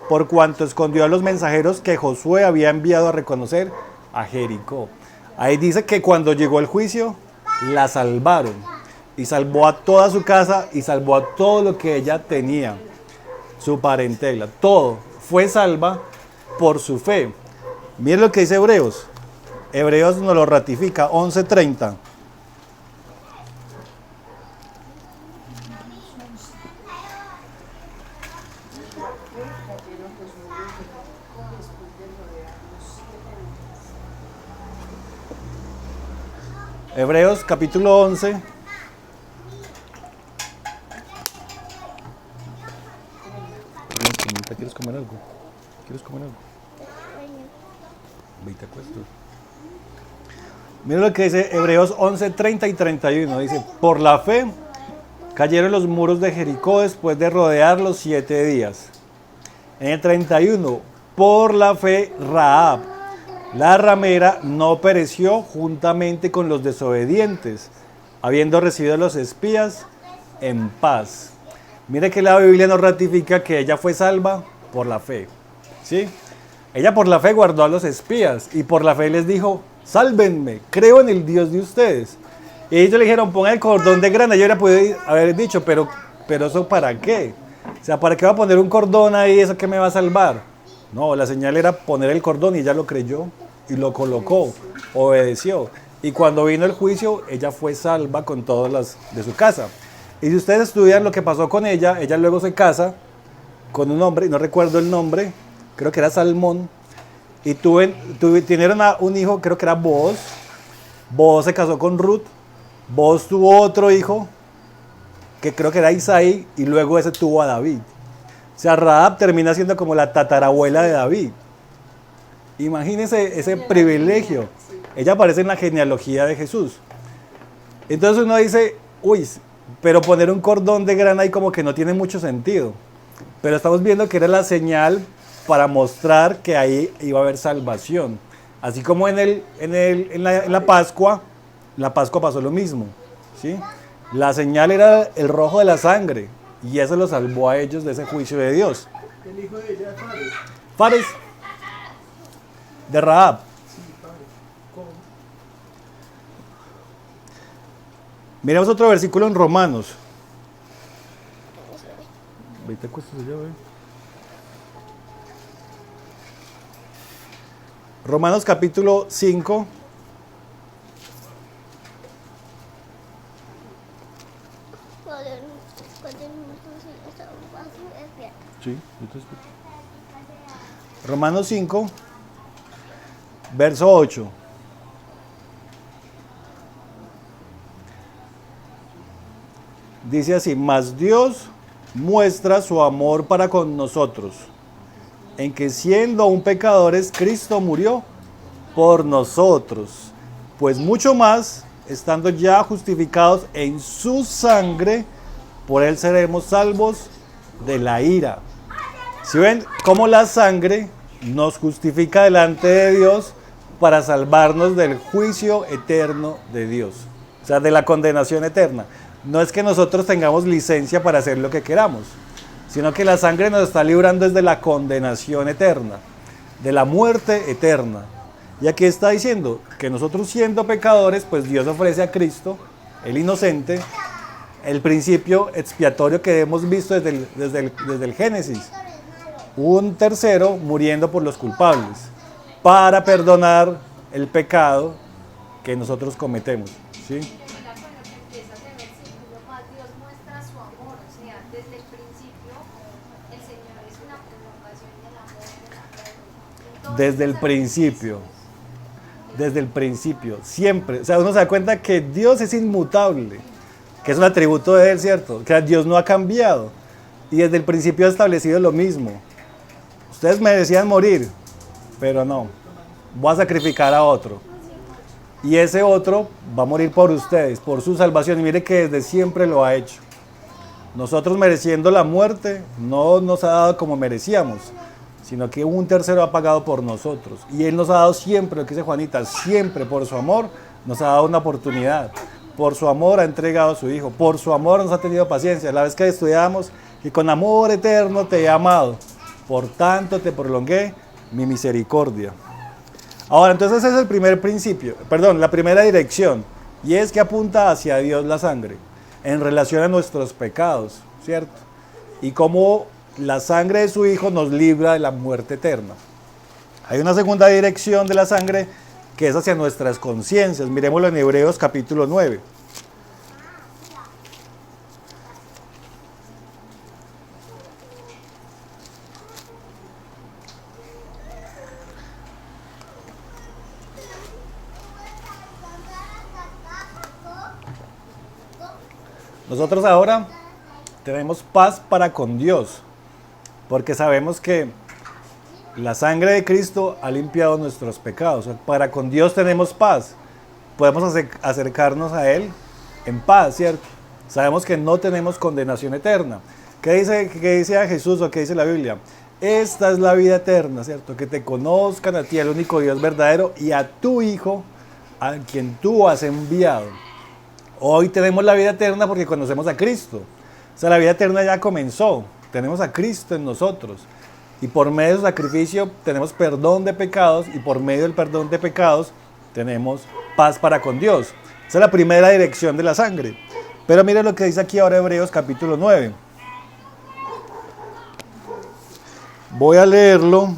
por cuanto escondió a los mensajeros que Josué había enviado a reconocer a Jericó. Ahí dice que cuando llegó el juicio, la salvaron. Y salvó a toda su casa y salvó a todo lo que ella tenía, su parentela, todo fue salva por su fe. Miren lo que dice Hebreos. Hebreos nos lo ratifica, 11:30. Hebreos capítulo 11. ¿Quieres comer algo? ¿Quieres comer algo? Ve y te acuestas. Mira lo que dice Hebreos 11:30 y 31. Dice, por la fe cayeron los muros de Jericó después de rodearlos 7 días. En el 31, por la fe Rahab, la ramera, no pereció juntamente con los desobedientes, habiendo recibido a los espías en paz. Mire que la Biblia nos ratifica que ella fue salva por la fe, ¿sí? Ella por la fe guardó a los espías y por la fe les dijo, sálvenme, creo en el Dios de ustedes. Y ellos le dijeron, pongan el cordón de grana. Yo hubiera podido haber dicho, pero ¿eso para qué? O sea, ¿para qué va a poner un cordón ahí? ¿Eso qué me va a salvar? No, la señal era poner el cordón y ella lo creyó y lo colocó, obedeció. Y cuando vino el juicio, ella fue salva con todas las de su casa. Y si ustedes estudian lo que pasó con ella luego se casa con un hombre, y no recuerdo el nombre, creo que era Salmón, y tuvieron un hijo, creo que era Booz. Booz se casó con Ruth, Booz tuvo otro hijo, que creo que era Isaí, y luego ese tuvo a David. O sea, Rahab termina siendo como la tatarabuela de David. Imagínense ese privilegio. Ella aparece en la genealogía de Jesús. Entonces uno dice, uy, pero poner un cordón de grana ahí como que no tiene mucho sentido. Pero estamos viendo que era la señal para mostrar que ahí iba a haber salvación. Así como en la Pascua pasó lo mismo, ¿sí? La señal era el rojo de la sangre y eso los salvó a ellos de ese juicio de Dios. El hijo de ella es Fares. Fares, de Rahab. Sí, Fares. ¿Cómo? Miremos otro versículo en Romanos. Ahorita cuesta ya, ve. Romanos capítulo 5. Sí, yo te escucho. Romanos 5, verso 8. Dice así: mas Dios muestra su amor para con nosotros, en que siendo aún pecadores, Cristo murió por nosotros. Pues mucho más, estando ya justificados en su sangre, por él seremos salvos de la ira. Si ven cómo la sangre nos justifica delante de Dios para salvarnos del juicio eterno de Dios, o sea, de la condenación eterna. No es que nosotros tengamos licencia para hacer lo que queramos, sino que la sangre nos está librando desde la condenación eterna, de la muerte eterna. Y aquí está diciendo que nosotros siendo pecadores, pues Dios ofrece a Cristo, el inocente, el principio expiatorio que hemos visto desde el Génesis. Un tercero muriendo por los culpables, para perdonar el pecado que nosotros cometemos. ¿Sí? Mira, con lo que empieza ese versículo, más Dios muestra su amor, o sea, desde el principio el Señor es una prolongación del amor de la fe. Desde el principio, siempre. O sea, uno se da cuenta que Dios es inmutable, que es un atributo de Él, ¿cierto? Que Dios no ha cambiado y desde el principio ha establecido lo mismo. Ustedes merecían morir, pero no. Voy a sacrificar a otro. Y ese otro va a morir por ustedes, por su salvación. Y mire que desde siempre lo ha hecho. Nosotros mereciendo la muerte, no nos ha dado como merecíamos, sino que un tercero ha pagado por nosotros. Y Él nos ha dado siempre, lo que dice Juanita, siempre por su amor nos ha dado una oportunidad. Por su amor ha entregado a su Hijo. Por su amor nos ha tenido paciencia. La vez que estudiamos, y con amor eterno te he amado. Por tanto te prolongué mi misericordia. Ahora, entonces ese es el primer principio, la primera dirección, y es que apunta hacia Dios la sangre, en relación a nuestros pecados, ¿cierto? Y cómo la sangre de su Hijo nos libra de la muerte eterna. Hay una segunda dirección de la sangre, que es hacia nuestras conciencias. Miremoslo en Hebreos capítulo 9. Nosotros ahora tenemos paz para con Dios, porque sabemos que la sangre de Cristo ha limpiado nuestros pecados. O sea, para con Dios tenemos paz. Podemos acercarnos a Él en paz, ¿cierto? Sabemos que no tenemos condenación eterna. ¿Qué dice a Jesús o qué dice la Biblia? Esta es la vida eterna, ¿cierto? Que te conozcan a ti, el único Dios verdadero, y a tu Hijo, a quien tú has enviado. Hoy tenemos la vida eterna porque conocemos a Cristo. O sea, la vida eterna ya comenzó. Tenemos a Cristo en nosotros. Y por medio de su sacrificio tenemos perdón de pecados. Y por medio del perdón de pecados tenemos paz para con Dios. Esa es la primera dirección de la sangre. Pero mire lo que dice aquí ahora Hebreos capítulo 9. Voy a leerlo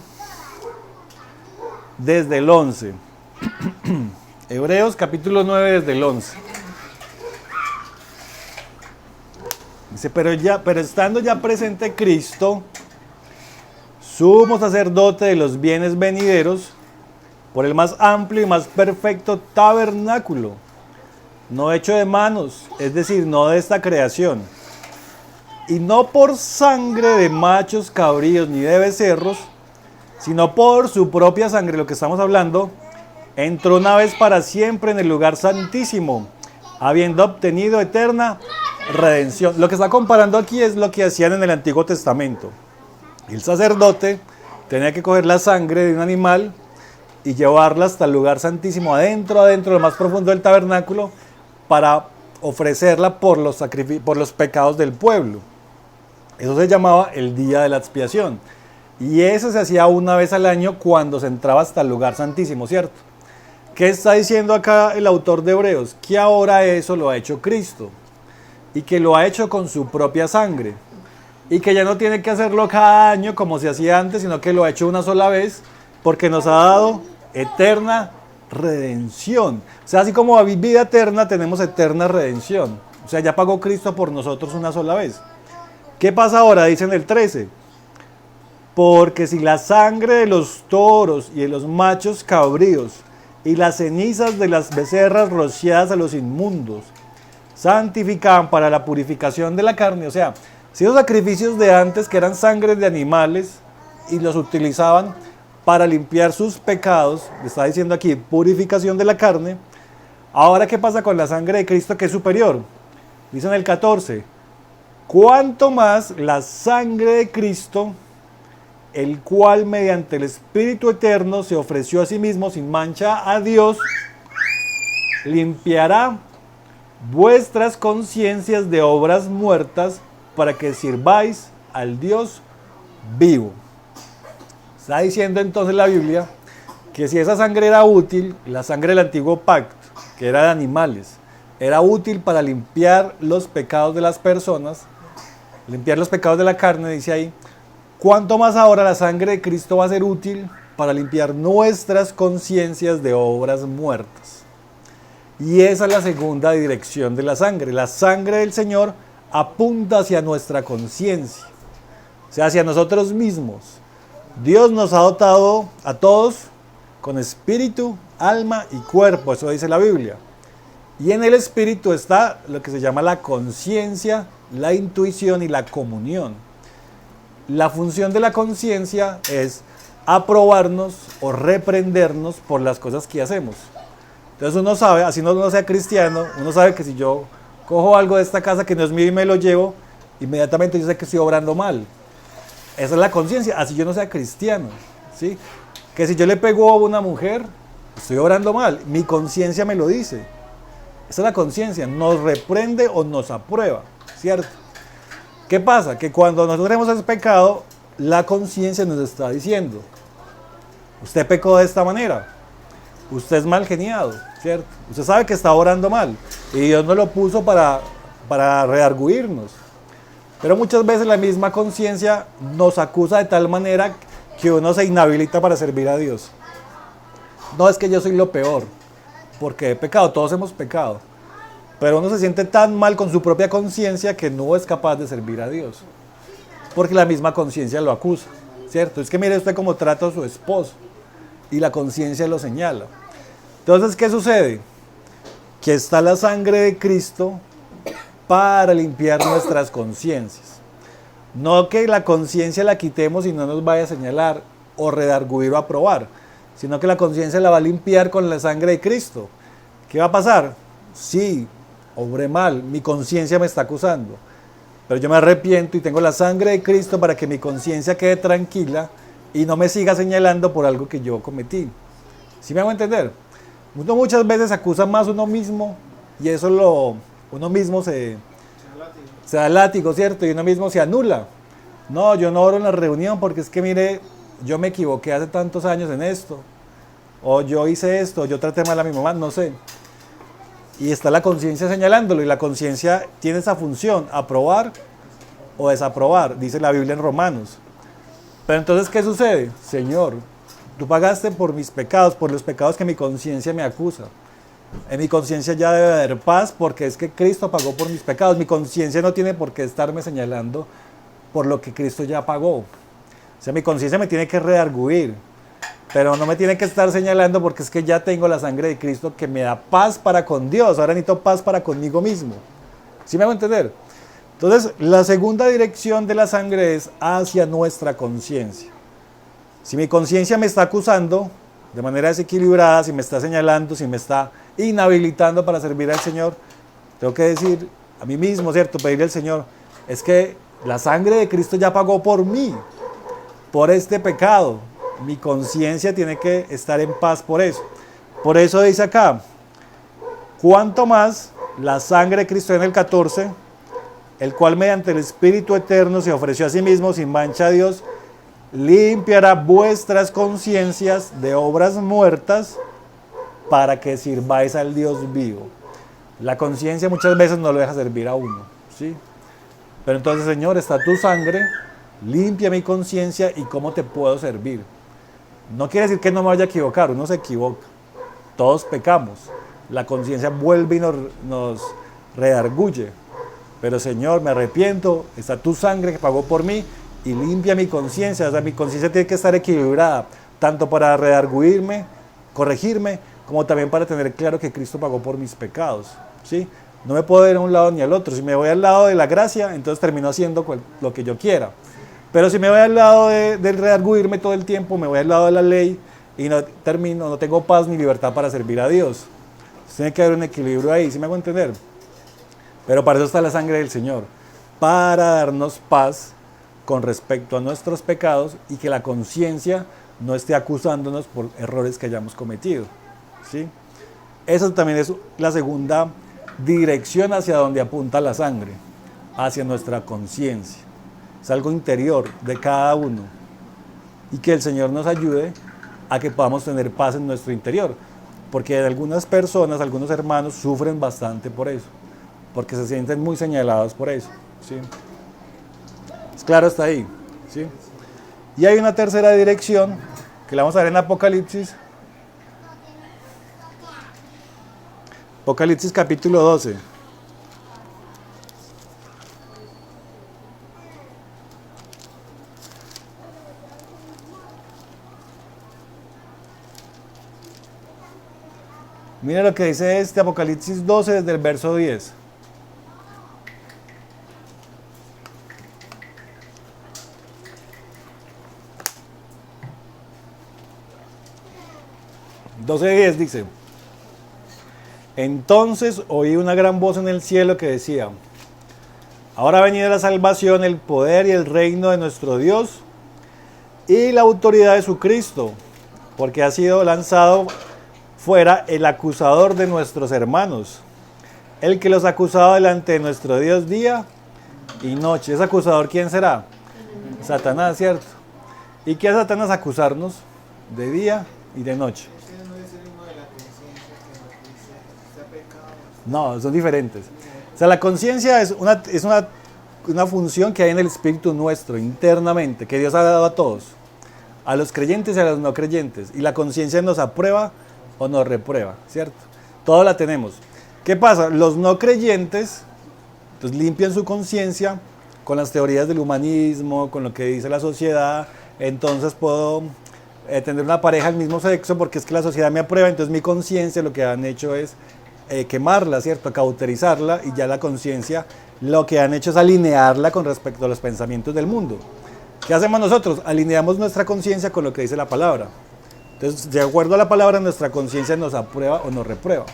desde el 11. Hebreos capítulo 9 desde el 11. Dice, pero estando ya presente Cristo, sumo sacerdote de los bienes venideros, por el más amplio y más perfecto tabernáculo, no hecho de manos, es decir, no de esta creación, y no por sangre de machos cabríos ni de becerros, sino por su propia sangre, lo que estamos hablando, entró una vez para siempre en el lugar santísimo, habiendo obtenido eterna redención. Lo que está comparando aquí es lo que hacían en el Antiguo Testamento. El sacerdote tenía que coger la sangre de un animal y llevarla hasta el lugar santísimo, adentro, lo más profundo del tabernáculo, para ofrecerla por por los pecados del pueblo. Eso se llamaba el día de la expiación. Y eso se hacía una vez al año cuando se entraba hasta el lugar santísimo, ¿cierto? ¿Qué está diciendo acá el autor de Hebreos? Que ahora eso lo ha hecho Cristo y que lo ha hecho con su propia sangre y que ya no tiene que hacerlo cada año como se hacía antes, sino que lo ha hecho una sola vez porque nos ha dado eterna redención. O sea, así como hay vida eterna, tenemos eterna redención. O sea, ya pagó Cristo por nosotros una sola vez. ¿Qué pasa ahora? Dice en el 13. Porque si la sangre de los toros y de los machos cabríos y las cenizas de las becerras rociadas a los inmundos santificaban para la purificación de la carne, o sea, si los sacrificios de antes que eran sangre de animales y los utilizaban para limpiar sus pecados, está diciendo aquí purificación de la carne, ahora ¿qué pasa con la sangre de Cristo que es superior? Dice en el 14, cuánto más la sangre de Cristo, el cual mediante el Espíritu Eterno se ofreció a sí mismo sin mancha a Dios, limpiará vuestras conciencias de obras muertas para que sirváis al Dios vivo. Está diciendo entonces la Biblia que si esa sangre era útil, la sangre del antiguo pacto, que era de animales, era útil para limpiar los pecados de las personas, limpiar los pecados de la carne, dice ahí, ¿cuánto más ahora la sangre de Cristo va a ser útil para limpiar nuestras conciencias de obras muertas? Y esa es la segunda dirección de la sangre. La sangre del Señor apunta hacia nuestra conciencia, o sea, hacia nosotros mismos. Dios nos ha dotado a todos con espíritu, alma y cuerpo, eso dice la Biblia. Y en el espíritu está lo que se llama la conciencia, la intuición y la comunión. La función de la conciencia es aprobarnos o reprendernos por las cosas que hacemos. Entonces uno sabe, así no sea cristiano, uno sabe que si yo cojo algo de esta casa que no es mío y me lo llevo, inmediatamente yo sé que estoy obrando mal. Esa es la conciencia, así yo no sea cristiano, ¿sí? Que si yo le pego a una mujer, estoy obrando mal, mi conciencia me lo dice. Esa es la conciencia, nos reprende o nos aprueba, ¿cierto? ¿Qué pasa? Que cuando nosotros hemos ese pecado, la conciencia nos está diciendo, usted pecó de esta manera, usted es mal geniado, ¿cierto? Usted sabe que está orando mal y Dios no lo puso para redarguirnos. Pero muchas veces la misma conciencia nos acusa de tal manera que uno se inhabilita para servir a Dios. No es que yo soy lo peor, porque he pecado, todos hemos pecado. Pero uno se siente tan mal con su propia conciencia que no es capaz de servir a Dios. Porque la misma conciencia lo acusa, ¿cierto? Es que mire usted cómo trata a su esposo y la conciencia lo señala. Entonces, ¿qué sucede? Que está la sangre de Cristo para limpiar nuestras conciencias. No que la conciencia la quitemos y no nos vaya a señalar o redarguir o aprobar, sino que la conciencia la va a limpiar con la sangre de Cristo. ¿Qué va a pasar? Sí, obré mal, mi conciencia me está acusando, pero yo me arrepiento y tengo la sangre de Cristo para que mi conciencia quede tranquila y no me siga señalando por algo que yo cometí. ¿Sí me hago entender? Uno muchas veces acusa más a uno mismo y eso uno mismo se da látigo, ¿cierto? Y uno mismo se anula. No, yo no oro en la reunión porque es que mire, yo me equivoqué hace tantos años en esto, o yo hice esto, yo traté mal a mi mamá, no sé. Y está la conciencia señalándolo, y la conciencia tiene esa función, aprobar o desaprobar, dice la Biblia en Romanos. Pero entonces, ¿qué sucede? Señor, tú pagaste por mis pecados, por los pecados que mi conciencia me acusa. En mi conciencia ya debe haber paz porque es que Cristo pagó por mis pecados. Mi conciencia no tiene por qué estarme señalando por lo que Cristo ya pagó. O sea, mi conciencia me tiene que redarguir, pero no me tiene que estar señalando porque es que ya tengo la sangre de Cristo que me da paz para con Dios. Ahora necesito paz para conmigo mismo. ¿Sí me hago entender? Entonces, la segunda dirección de la sangre es hacia nuestra conciencia. Si mi conciencia me está acusando de manera desequilibrada, si me está señalando, si me está inhabilitando para servir al Señor, tengo que decir a mí mismo, ¿cierto? Pedirle al Señor, es que la sangre de Cristo ya pagó por mí, por este pecado. Mi conciencia tiene que estar en paz por eso. Por eso dice acá, cuanto más la sangre de Cristo en el 14, el cual mediante el Espíritu Eterno se ofreció a sí mismo sin mancha a Dios, limpiará vuestras conciencias de obras muertas para que sirváis al Dios vivo. La conciencia muchas veces no lo deja servir a uno, ¿sí? Pero entonces, Señor, está tu sangre, limpia mi conciencia y cómo te puedo servir. No quiere decir que no me vaya a equivocar, uno se equivoca. Todos pecamos. La conciencia vuelve y nos redarguye. Pero Señor, me arrepiento, está tu sangre que pagó por mí y limpia mi conciencia. O sea, mi conciencia tiene que estar equilibrada, tanto para redarguirme, corregirme, como también para tener claro que Cristo pagó por mis pecados, ¿sí? No me puedo ir a un lado ni al otro. Si me voy al lado de la gracia, entonces termino haciendo lo que yo quiera. Pero si me voy al lado del redarguirme todo el tiempo, me voy al lado de la ley y no tengo paz ni libertad para servir a Dios. Entonces, tiene que haber un equilibrio ahí, ¿sí me hago entender? Pero para eso está la sangre del Señor, para darnos paz con respecto a nuestros pecados y que la conciencia no esté acusándonos por errores que hayamos cometido, ¿sí? Eso también es la segunda dirección hacia donde apunta la sangre, hacia nuestra conciencia. Es algo interior de cada uno y que el Señor nos ayude a que podamos tener paz en nuestro interior, porque algunas personas, algunos hermanos sufren bastante por eso, porque se sienten muy señalados por eso, ¿sí? Es claro, está ahí, ¿sí? Y hay una tercera dirección que la vamos a ver en Apocalipsis. Apocalipsis capítulo 12. Mira lo que dice este Apocalipsis 12 desde el verso 10. Dice: Entonces oí una gran voz en el cielo que decía: Ahora ha venido la salvación, el poder y el reino de nuestro Dios y la autoridad de su Cristo, porque ha sido lanzado fuera el acusador de nuestros hermanos, el que los acusaba delante de nuestro Dios día y noche. ¿Ese acusador quién será? Satanás, ¿cierto? ¿Y qué hace Satanás? Acusarnos de día y de noche. No, son diferentes. O sea, la conciencia es una función que hay en el espíritu nuestro, internamente, que Dios ha dado a todos, a los creyentes y a los no creyentes. Y la conciencia nos aprueba o nos reprueba, ¿cierto? Todo la tenemos. ¿Qué pasa? Los no creyentes pues, limpian su conciencia con las teorías del humanismo, con lo que dice la sociedad. Entonces puedo tener una pareja del mismo sexo porque es que la sociedad me aprueba. Entonces mi conciencia lo que han hecho es quemarla, ¿cierto? Cauterizarla, y ya la conciencia lo que han hecho es alinearla con respecto a los pensamientos del mundo. ¿Qué hacemos nosotros? Alineamos nuestra conciencia con lo que dice la palabra. Entonces, de acuerdo a la palabra, nuestra conciencia nos aprueba o nos reprueba.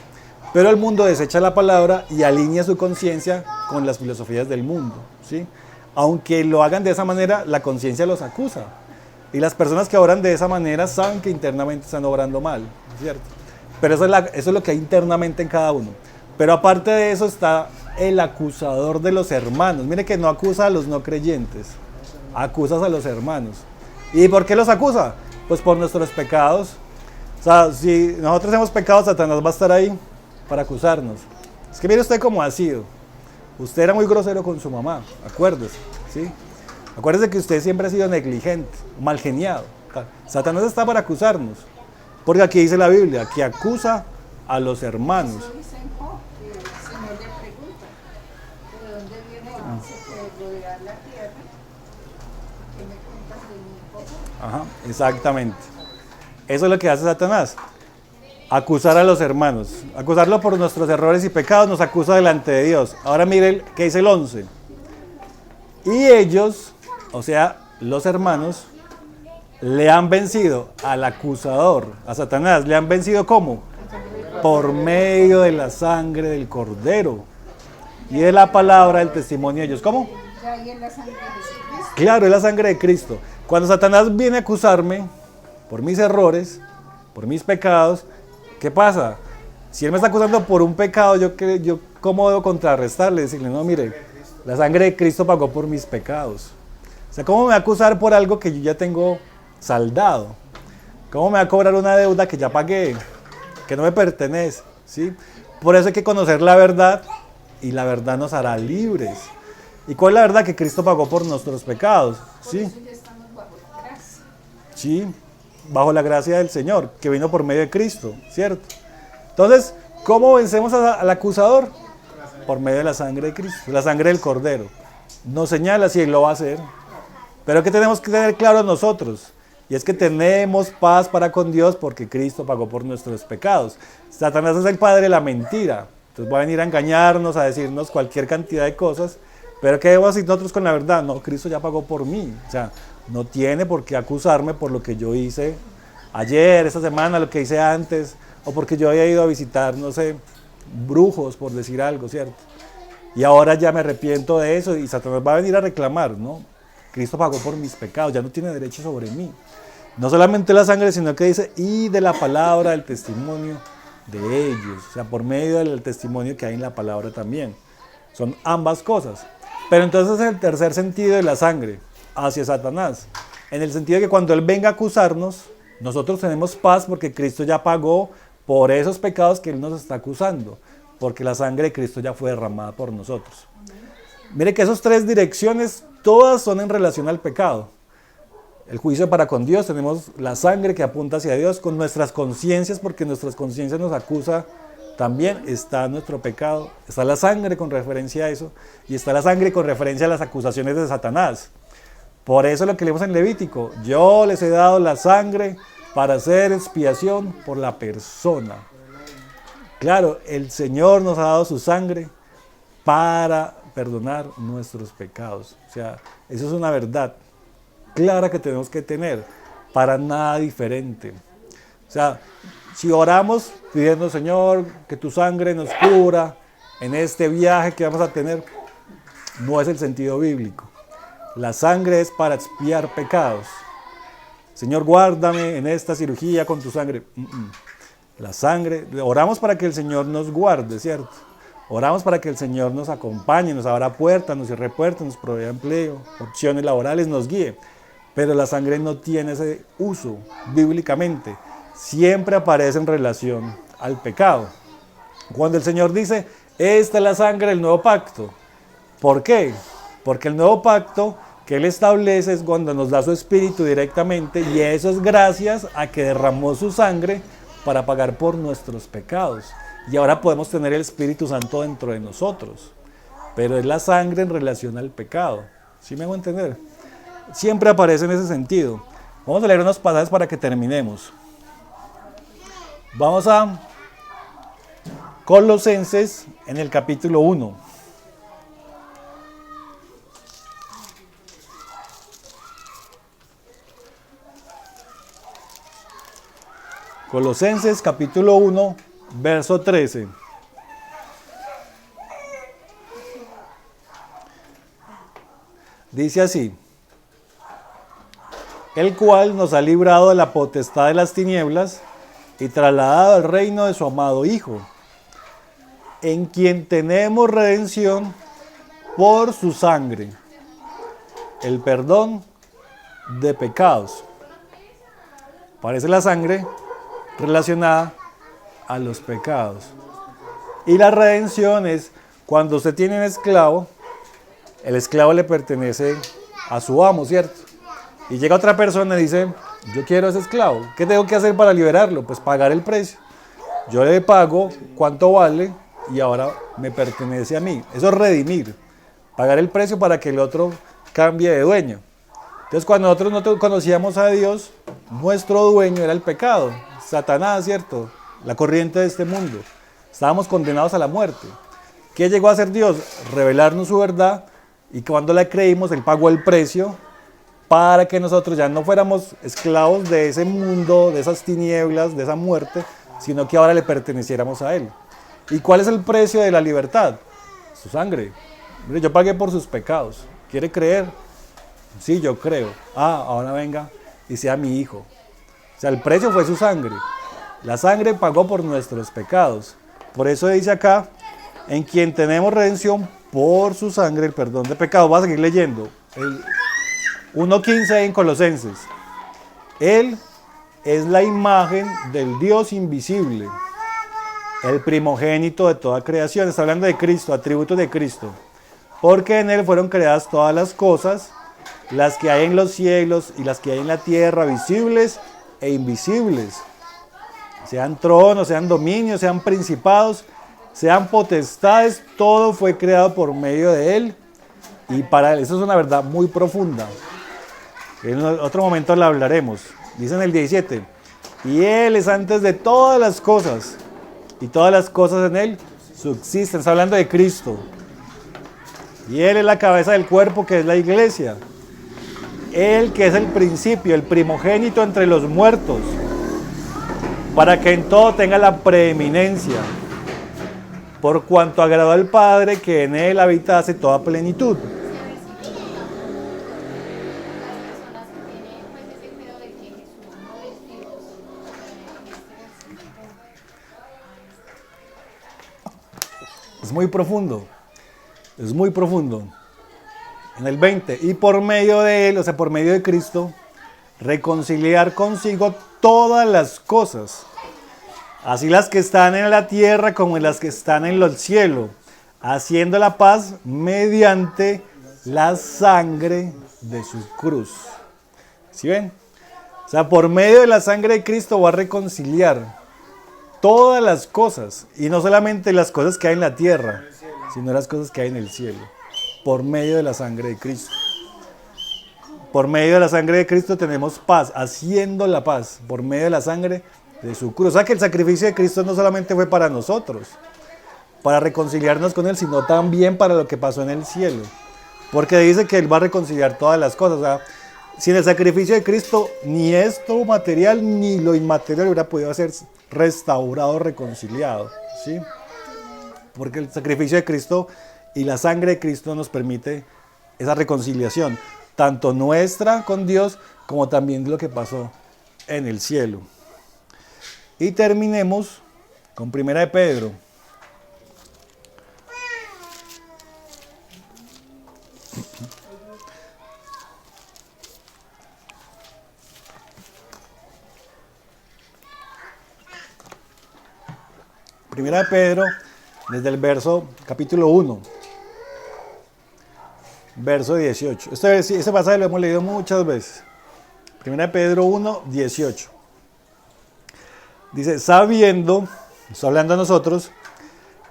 Pero el mundo desecha la palabra y alinea su conciencia con las filosofías del mundo, ¿sí? Aunque lo hagan de esa manera, la conciencia los acusa. Y las personas que obran de esa manera saben que internamente están obrando mal, ¿cierto? Pero eso es lo que hay internamente en cada uno. Pero aparte de eso está el acusador de los hermanos. Mire que no acusa a los no creyentes, acusas a los hermanos. ¿Y por qué los acusa? Pues por nuestros pecados. O sea, si nosotros hemos pecado, Satanás va a estar ahí para acusarnos. Es que mire usted cómo ha sido. Usted era muy grosero con su mamá, acuérdese, ¿sí? Acuérdese que usted siempre ha sido negligente, mal geniado. Satanás está para acusarnos. Porque aquí dice la Biblia, que acusa a los hermanos. Eso dice en Job, que el Señor le pregunta, ¿de dónde viene ese rodear la tierra? ¿Qué me cuentas de mi hijo? Ajá, exactamente. Eso es lo que hace Satanás. Acusar a los hermanos. Acusarlo por nuestros errores y pecados, nos acusa delante de Dios. Ahora mire qué dice el 11. Y ellos, o sea, los hermanos, le han vencido al acusador, a Satanás. ¿Le han vencido cómo? Por medio de la sangre del Cordero y de la palabra del testimonio de ellos. ¿Cómo? Ya ahí en la sangre de Jesucristo. Claro, es la sangre de Cristo. Cuando Satanás viene a acusarme por mis errores, por mis pecados, ¿qué pasa? Si él me está acusando por un pecado, yo ¿cómo debo contrarrestarle? Decirle, no, mire, la sangre de Cristo pagó por mis pecados. O sea, ¿cómo me va a acusar por algo que yo ya tengo saldado? ¿Cómo me va a cobrar una deuda que ya pagué, que no me pertenece? ¿Sí? Por eso hay que conocer la verdad y la verdad nos hará libres. ¿Y cuál es la verdad? Que Cristo pagó por nuestros pecados. Por ¿Sí? eso ya estamos bajo la gracia. Sí, bajo la gracia del Señor, que vino por medio de Cristo, ¿cierto? Entonces, ¿cómo vencemos al acusador? Por medio de la sangre de Cristo, la sangre del Cordero. Nos señala si Él lo va a hacer. Pero ¿qué tenemos que tener claro nosotros? Y es que tenemos paz para con Dios porque Cristo pagó por nuestros pecados. Satanás es el padre de la mentira. Entonces va a venir a engañarnos, a decirnos cualquier cantidad de cosas. Pero ¿qué debemos decir nosotros con la verdad? No, Cristo ya pagó por mí. O sea, no tiene por qué acusarme por lo que yo hice ayer, esta semana, lo que hice antes, o porque yo había ido a visitar, no sé, brujos, por decir algo, ¿cierto? Y ahora ya me arrepiento de eso y Satanás va a venir a reclamar, ¿no? Cristo pagó por mis pecados, ya no tiene derecho sobre mí. No solamente la sangre, sino que dice, y de la palabra, del testimonio de ellos. O sea, por medio del testimonio que hay en la palabra también. Son ambas cosas. Pero entonces es el tercer sentido de la sangre hacia Satanás. En el sentido de que cuando Él venga a acusarnos, nosotros tenemos paz porque Cristo ya pagó por esos pecados que Él nos está acusando. Porque la sangre de Cristo ya fue derramada por nosotros. Mire que esas tres direcciones, todas son en relación al pecado. El juicio para con Dios, tenemos la sangre que apunta hacia Dios, con nuestras conciencias, porque nuestras conciencias nos acusa, también está nuestro pecado, está la sangre con referencia a eso, y está la sangre con referencia a las acusaciones de Satanás. Por eso lo que leemos en Levítico, yo les he dado la sangre para hacer expiación por la persona. Claro, el Señor nos ha dado su sangre para perdonar nuestros pecados. O sea, eso es una verdad clara que tenemos que tener, para nada diferente. O sea, si oramos pidiendo, Señor, que tu sangre nos cubra en este viaje que vamos a tener, no es el sentido bíblico. La sangre es para expiar pecados. Señor, guárdame en esta cirugía con tu sangre. La sangre, oramos para que el Señor nos guarde, ¿cierto? Oramos para que el Señor nos acompañe, nos abra puertas, nos cierre puertas, nos provea empleo, opciones laborales, nos guíe. Pero la sangre no tiene ese uso bíblicamente. Siempre aparece en relación al pecado. Cuando el Señor dice, esta es la sangre del nuevo pacto. ¿Por qué? Porque el nuevo pacto que Él establece es cuando nos da su espíritu directamente, y eso es gracias a que derramó su sangre para pagar por nuestros pecados. Y ahora podemos tener el Espíritu Santo dentro de nosotros. Pero es la sangre en relación al pecado. ¿Sí me hago entender? Siempre aparece en ese sentido. Vamos a leer unos pasajes para que terminemos. Vamos a Colosenses en el capítulo 1. Colosenses capítulo 1, verso 13. Dice así: el cual nos ha librado de la potestad de las tinieblas y trasladado al reino de su amado Hijo, en quien tenemos redención por su sangre, el perdón de pecados. Parece la sangre relacionada a los pecados. Y la redención es cuando usted tiene un esclavo, el esclavo le pertenece a su amo, ¿cierto? Y llega otra persona y dice, yo quiero a ese esclavo, ¿qué tengo que hacer para liberarlo? Pues pagar el precio. Yo le pago cuánto vale y ahora me pertenece a mí. Eso es redimir, pagar el precio para que el otro cambie de dueño. Entonces cuando nosotros no conocíamos a Dios, nuestro dueño era el pecado, Satanás, ¿cierto? La corriente de este mundo. Estábamos condenados a la muerte. ¿Qué llegó a hacer Dios? Revelarnos su verdad, y cuando la creímos, Él pagó el precio para que nosotros ya no fuéramos esclavos de ese mundo, de esas tinieblas, de esa muerte, sino que ahora le perteneciéramos a Él. ¿Y cuál es el precio de la libertad? Su sangre. Mire, yo pagué por sus pecados. ¿Quiere creer? Sí, yo creo. Ahora venga y sea mi hijo. O sea, el precio fue su sangre. La sangre pagó por nuestros pecados. Por eso dice acá, en quien tenemos redención por su sangre, el perdón de pecados. Voy a seguir leyendo. El 1.15 en Colosenses. Él es la imagen del Dios invisible, el primogénito de toda creación. Está hablando de Cristo, atributos de Cristo. Porque en Él fueron creadas todas las cosas, las que hay en los cielos y las que hay en la tierra, visibles e invisibles. Sean tronos, sean dominios, sean principados, sean potestades, todo fue creado por medio de Él y para Él. Eso es una verdad muy profunda. En otro momento la hablaremos. Dice en el 17, y Él es antes de todas las cosas, y todas las cosas en Él subsisten. Está hablando de Cristo. Y Él es la cabeza del cuerpo, que es la iglesia. Él que es el principio, el primogénito entre los muertos, para que en todo tenga la preeminencia, por cuanto agradó al Padre que en Él habitase toda plenitud. Las personas que tienen pues ese credo de que Jesús no es Dios, en este versículo. Es muy profundo. Es muy profundo. En el 20, y por medio de Él, o sea, por medio de Cristo, reconciliar consigo todas las cosas, así las que están en la tierra como las que están en el cielo, haciendo la paz mediante la sangre de su cruz. ¿Sí ven? O sea, por medio de la sangre de Cristo va a reconciliar todas las cosas, y no solamente las cosas que hay en la tierra, sino las cosas que hay en el cielo, por medio de la sangre de Cristo. Por medio de la sangre de Cristo tenemos paz, haciendo la paz, por medio de la sangre de su cruz. O sea que el sacrificio de Cristo no solamente fue para nosotros, para reconciliarnos con Él, sino también para lo que pasó en el cielo. Porque dice que Él va a reconciliar todas las cosas. O sea, sin el sacrificio de Cristo, ni esto material ni lo inmaterial hubiera podido ser restaurado, reconciliado. ¿Sí? Porque el sacrificio de Cristo y la sangre de Cristo nos permite esa reconciliación, tanto nuestra con Dios, como también lo que pasó en el cielo. Y terminemos con 1 de Pedro. Primera de Pedro, desde el capítulo 1, verso 18. Este pasaje lo hemos leído muchas veces. Primera de Pedro 1, 18. Dice, sabiendo, está hablando a nosotros,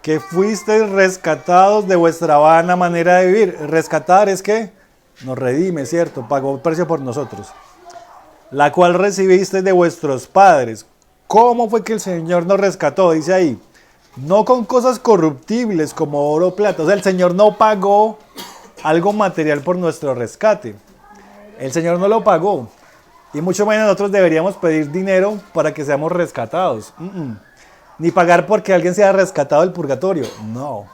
que fuisteis rescatados de vuestra vana manera de vivir. Rescatar es que nos redime, ¿cierto? Pagó precio por nosotros. La cual recibisteis de vuestros padres. ¿Cómo fue que el Señor nos rescató? Dice ahí. No con cosas corruptibles como oro o plata. O sea, el Señor no pagó algo material por nuestro rescate. El Señor no lo pagó. Y mucho menos nosotros deberíamos pedir dinero para que seamos rescatados. Ni pagar porque alguien sea rescatado del purgatorio. No,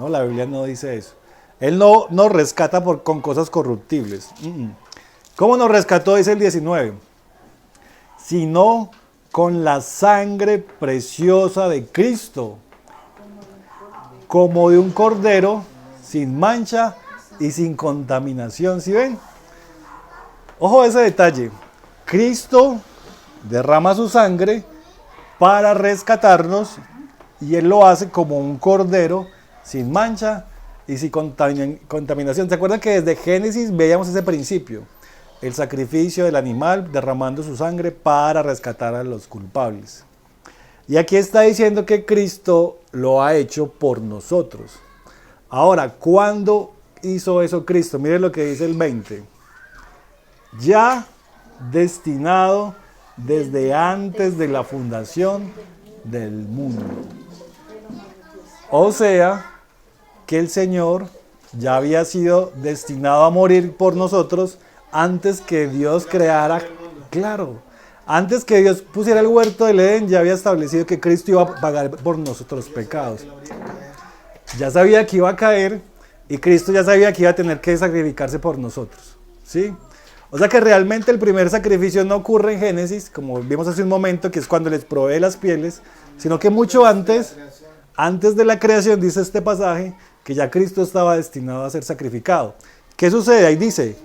la Biblia no dice eso. Él no nos rescata con cosas corruptibles. ¿Cómo nos rescató? Dice el 19. Sino con la sangre preciosa de Cristo, como de un cordero, sin mancha y sin contaminación. ¿Sí ven? Ojo a ese detalle. Cristo derrama su sangre para rescatarnos y Él lo hace como un cordero sin mancha y sin contaminación. ¿Se acuerdan que desde Génesis veíamos ese principio? El sacrificio del animal derramando su sangre para rescatar a los culpables. Y aquí está diciendo que Cristo lo ha hecho por nosotros. Ahora, ¿cuándo hizo eso Cristo? Miren lo que dice el 20. Ya destinado desde antes de la fundación del mundo. O sea, que el Señor ya había sido destinado a morir por nosotros antes que Dios creara, claro, antes que Dios pusiera el huerto del Edén, ya había establecido que Cristo iba a pagar por nuestros pecados. Ya sabía que iba a caer y Cristo ya sabía que iba a tener que sacrificarse por nosotros, ¿sí? O sea que realmente el primer sacrificio no ocurre en Génesis, como vimos hace un momento, que es cuando les provee las pieles, sino que mucho antes Antes de la creación, dice este pasaje, que ya Cristo estaba destinado a ser sacrificado. ¿Qué sucede? Ahí dice,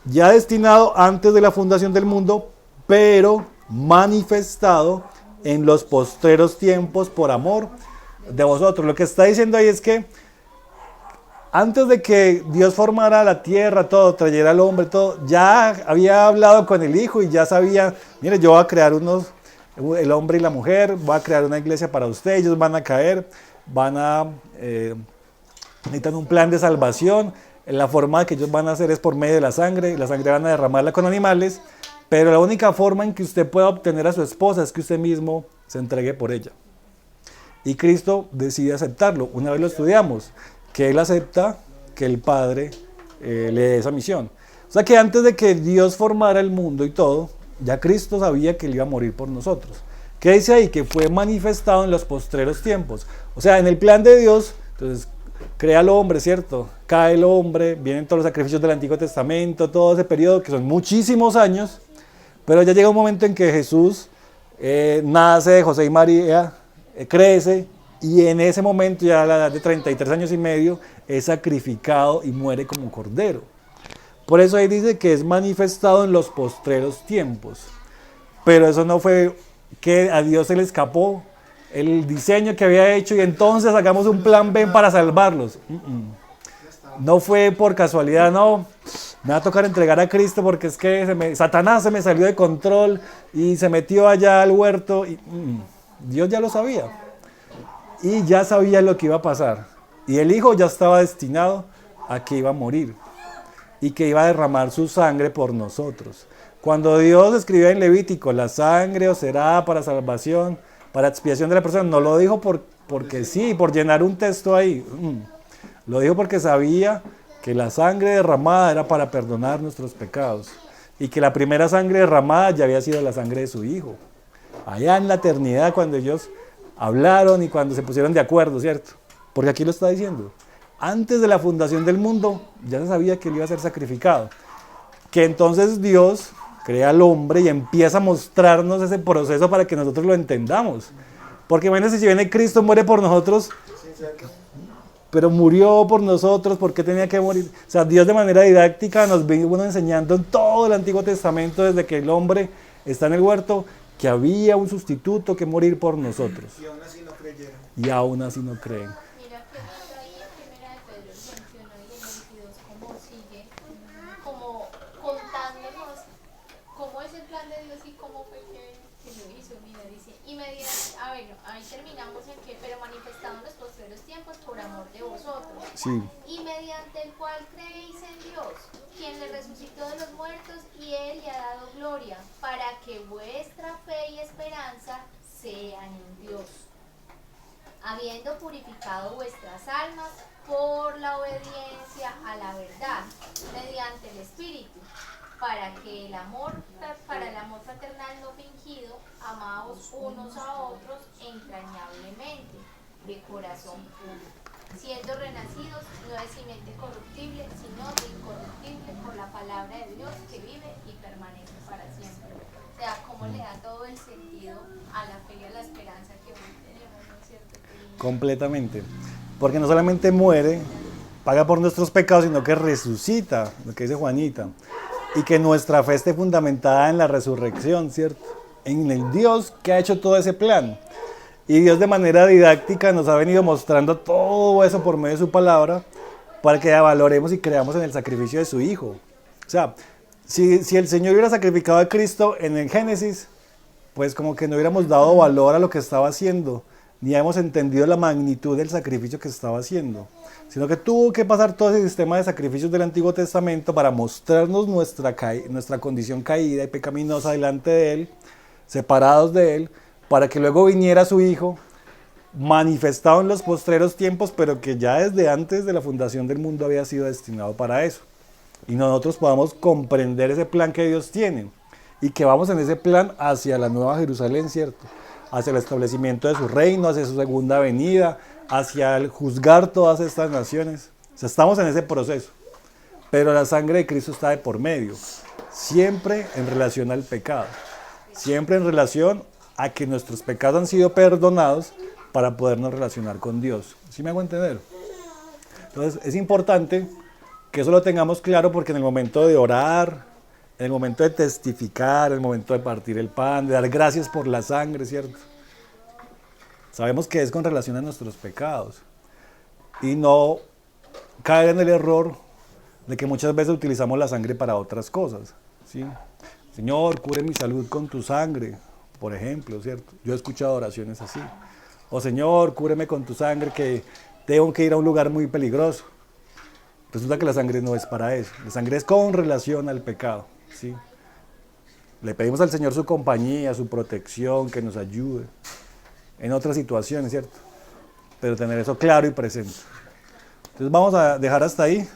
ya destinado antes de la fundación del mundo, pero manifestado en los postreros tiempos por amor de vosotros. Lo que está diciendo ahí es que antes de que Dios formara la tierra, todo, trayera al hombre, todo, ya había hablado con el Hijo y ya sabía, mire, yo voy a crear el hombre y la mujer, voy a crear una iglesia para ustedes, ellos van a caer, necesitan un plan de salvación, la forma que ellos van a hacer es por medio de la sangre van a derramarla con animales, pero la única forma en que usted pueda obtener a su esposa es que usted mismo se entregue por ella. Y Cristo decide aceptarlo, una vez lo estudiamos, que Él acepta que el Padre le dé esa misión. O sea que antes de que Dios formara el mundo y todo, ya Cristo sabía que Él iba a morir por nosotros. ¿Qué dice ahí? Que fue manifestado en los postreros tiempos. O sea, en el plan de Dios, entonces crea al hombre, ¿cierto? Cae el hombre, vienen todos los sacrificios del Antiguo Testamento, todo ese periodo que son muchísimos años, pero ya llega un momento en que Jesús nace de José y María, crece, y en ese momento, ya a la edad de 33 años y medio, es sacrificado y muere como un cordero. Por eso ahí dice que es manifestado en los postreros tiempos. Pero eso no fue que a Dios se le escapó el diseño que había hecho y entonces sacamos un plan B para salvarlos. No fue por casualidad, no. Me va a tocar entregar a Cristo porque es que Satanás se me salió de control y se metió allá al huerto. Dios ya lo sabía. Y ya sabía lo que iba a pasar. Y el Hijo ya estaba destinado a que iba a morir. Y que iba a derramar su sangre por nosotros. Cuando Dios escribió en Levítico, la sangre os será para salvación, para expiación de la persona, no lo dijo porque sí, por llenar un texto ahí. Lo dijo porque sabía que la sangre derramada era para perdonar nuestros pecados. Y que la primera sangre derramada ya había sido la sangre de su Hijo. Allá en la eternidad, cuando ellos hablaron y cuando se pusieron de acuerdo, ¿cierto? Porque aquí lo está diciendo. Antes de la fundación del mundo, ya se sabía que él iba a ser sacrificado. Que entonces Dios crea al hombre y empieza a mostrarnos ese proceso para que nosotros lo entendamos. Porque imagínense, si viene Cristo, muere por nosotros, pero murió por nosotros, ¿por qué tenía que morir? O sea, Dios de manera didáctica nos vino enseñando en todo el Antiguo Testamento, desde que el hombre está en el huerto, que había un sustituto que morir por nosotros. Y aún así no creyeron. Y aún así no creen. Mira que ahí en primera de Pedro el 21 y el 22 como sigue, como contándonos cómo es el plan de Dios y cómo fue que lo hizo. Mira, dice, ahí terminamos en que, pero manifestado en los postreros tiempos por amor de vosotros, Sí. y mediante el cual creéis en Dios, quien le resucitó de los muertos y Él le ha dado gloria, para que vuestra fe y esperanza sean en Dios, habiendo purificado vuestras almas por la obediencia a la verdad, mediante el Espíritu, para el amor fraternal no fingido, amaos unos a otros entrañablemente, de corazón puro, siendo renacidos no de simiente corruptible, sino de incorruptible por la palabra de Dios que vive y permanece para siempre. O sea, cómo le da todo el sentido a la fe y a la esperanza que hoy tenemos, ¿no es cierto? Completamente. Porque no solamente muere, paga por nuestros pecados, sino que resucita, lo que dice Juanita. Y que nuestra fe esté fundamentada en la resurrección, ¿cierto? En el Dios que ha hecho todo ese plan. Y Dios de manera didáctica nos ha venido mostrando todo eso por medio de su palabra para que valoremos y creamos en el sacrificio de su Hijo. O sea, si el Señor hubiera sacrificado a Cristo en el Génesis, pues como que no hubiéramos dado valor a lo que estaba haciendo, ni hemos entendido la magnitud del sacrificio que estaba haciendo, sino que tuvo que pasar todo ese sistema de sacrificios del Antiguo Testamento para mostrarnos nuestra condición caída y pecaminosa delante de Él, separados de Él, para que luego viniera su Hijo, manifestado en los postreros tiempos, pero que ya desde antes de la fundación del mundo había sido destinado para eso. Y nosotros podamos comprender ese plan que Dios tiene, y que vamos en ese plan hacia la Nueva Jerusalén, ¿cierto? Hacia el establecimiento de su reino, hacia su segunda venida, hacia el juzgar todas estas naciones. O sea, estamos en ese proceso. Pero la sangre de Cristo está de por medio, siempre en relación al pecado, siempre en relación a que nuestros pecados han sido perdonados, para podernos relacionar con Dios. ¿Sí me hago entender? Entonces es importante que eso lo tengamos claro, porque en el momento de orar, en el momento de testificar, en el momento de partir el pan, de dar gracias por la sangre, ¿cierto? Sabemos que es con relación a nuestros pecados. Y no caer en el error de que muchas veces utilizamos la sangre para otras cosas, ¿sí? Señor, cure mi salud con tu sangre, por ejemplo, ¿cierto? Yo he escuchado oraciones así. O Señor, cúreme con tu sangre que tengo que ir a un lugar muy peligroso. Resulta que la sangre no es para eso. La sangre es con relación al pecado, ¿sí? Le pedimos al Señor su compañía, su protección, que nos ayude en otras situaciones, ¿cierto? Pero tener eso claro y presente. Entonces vamos a dejar hasta ahí.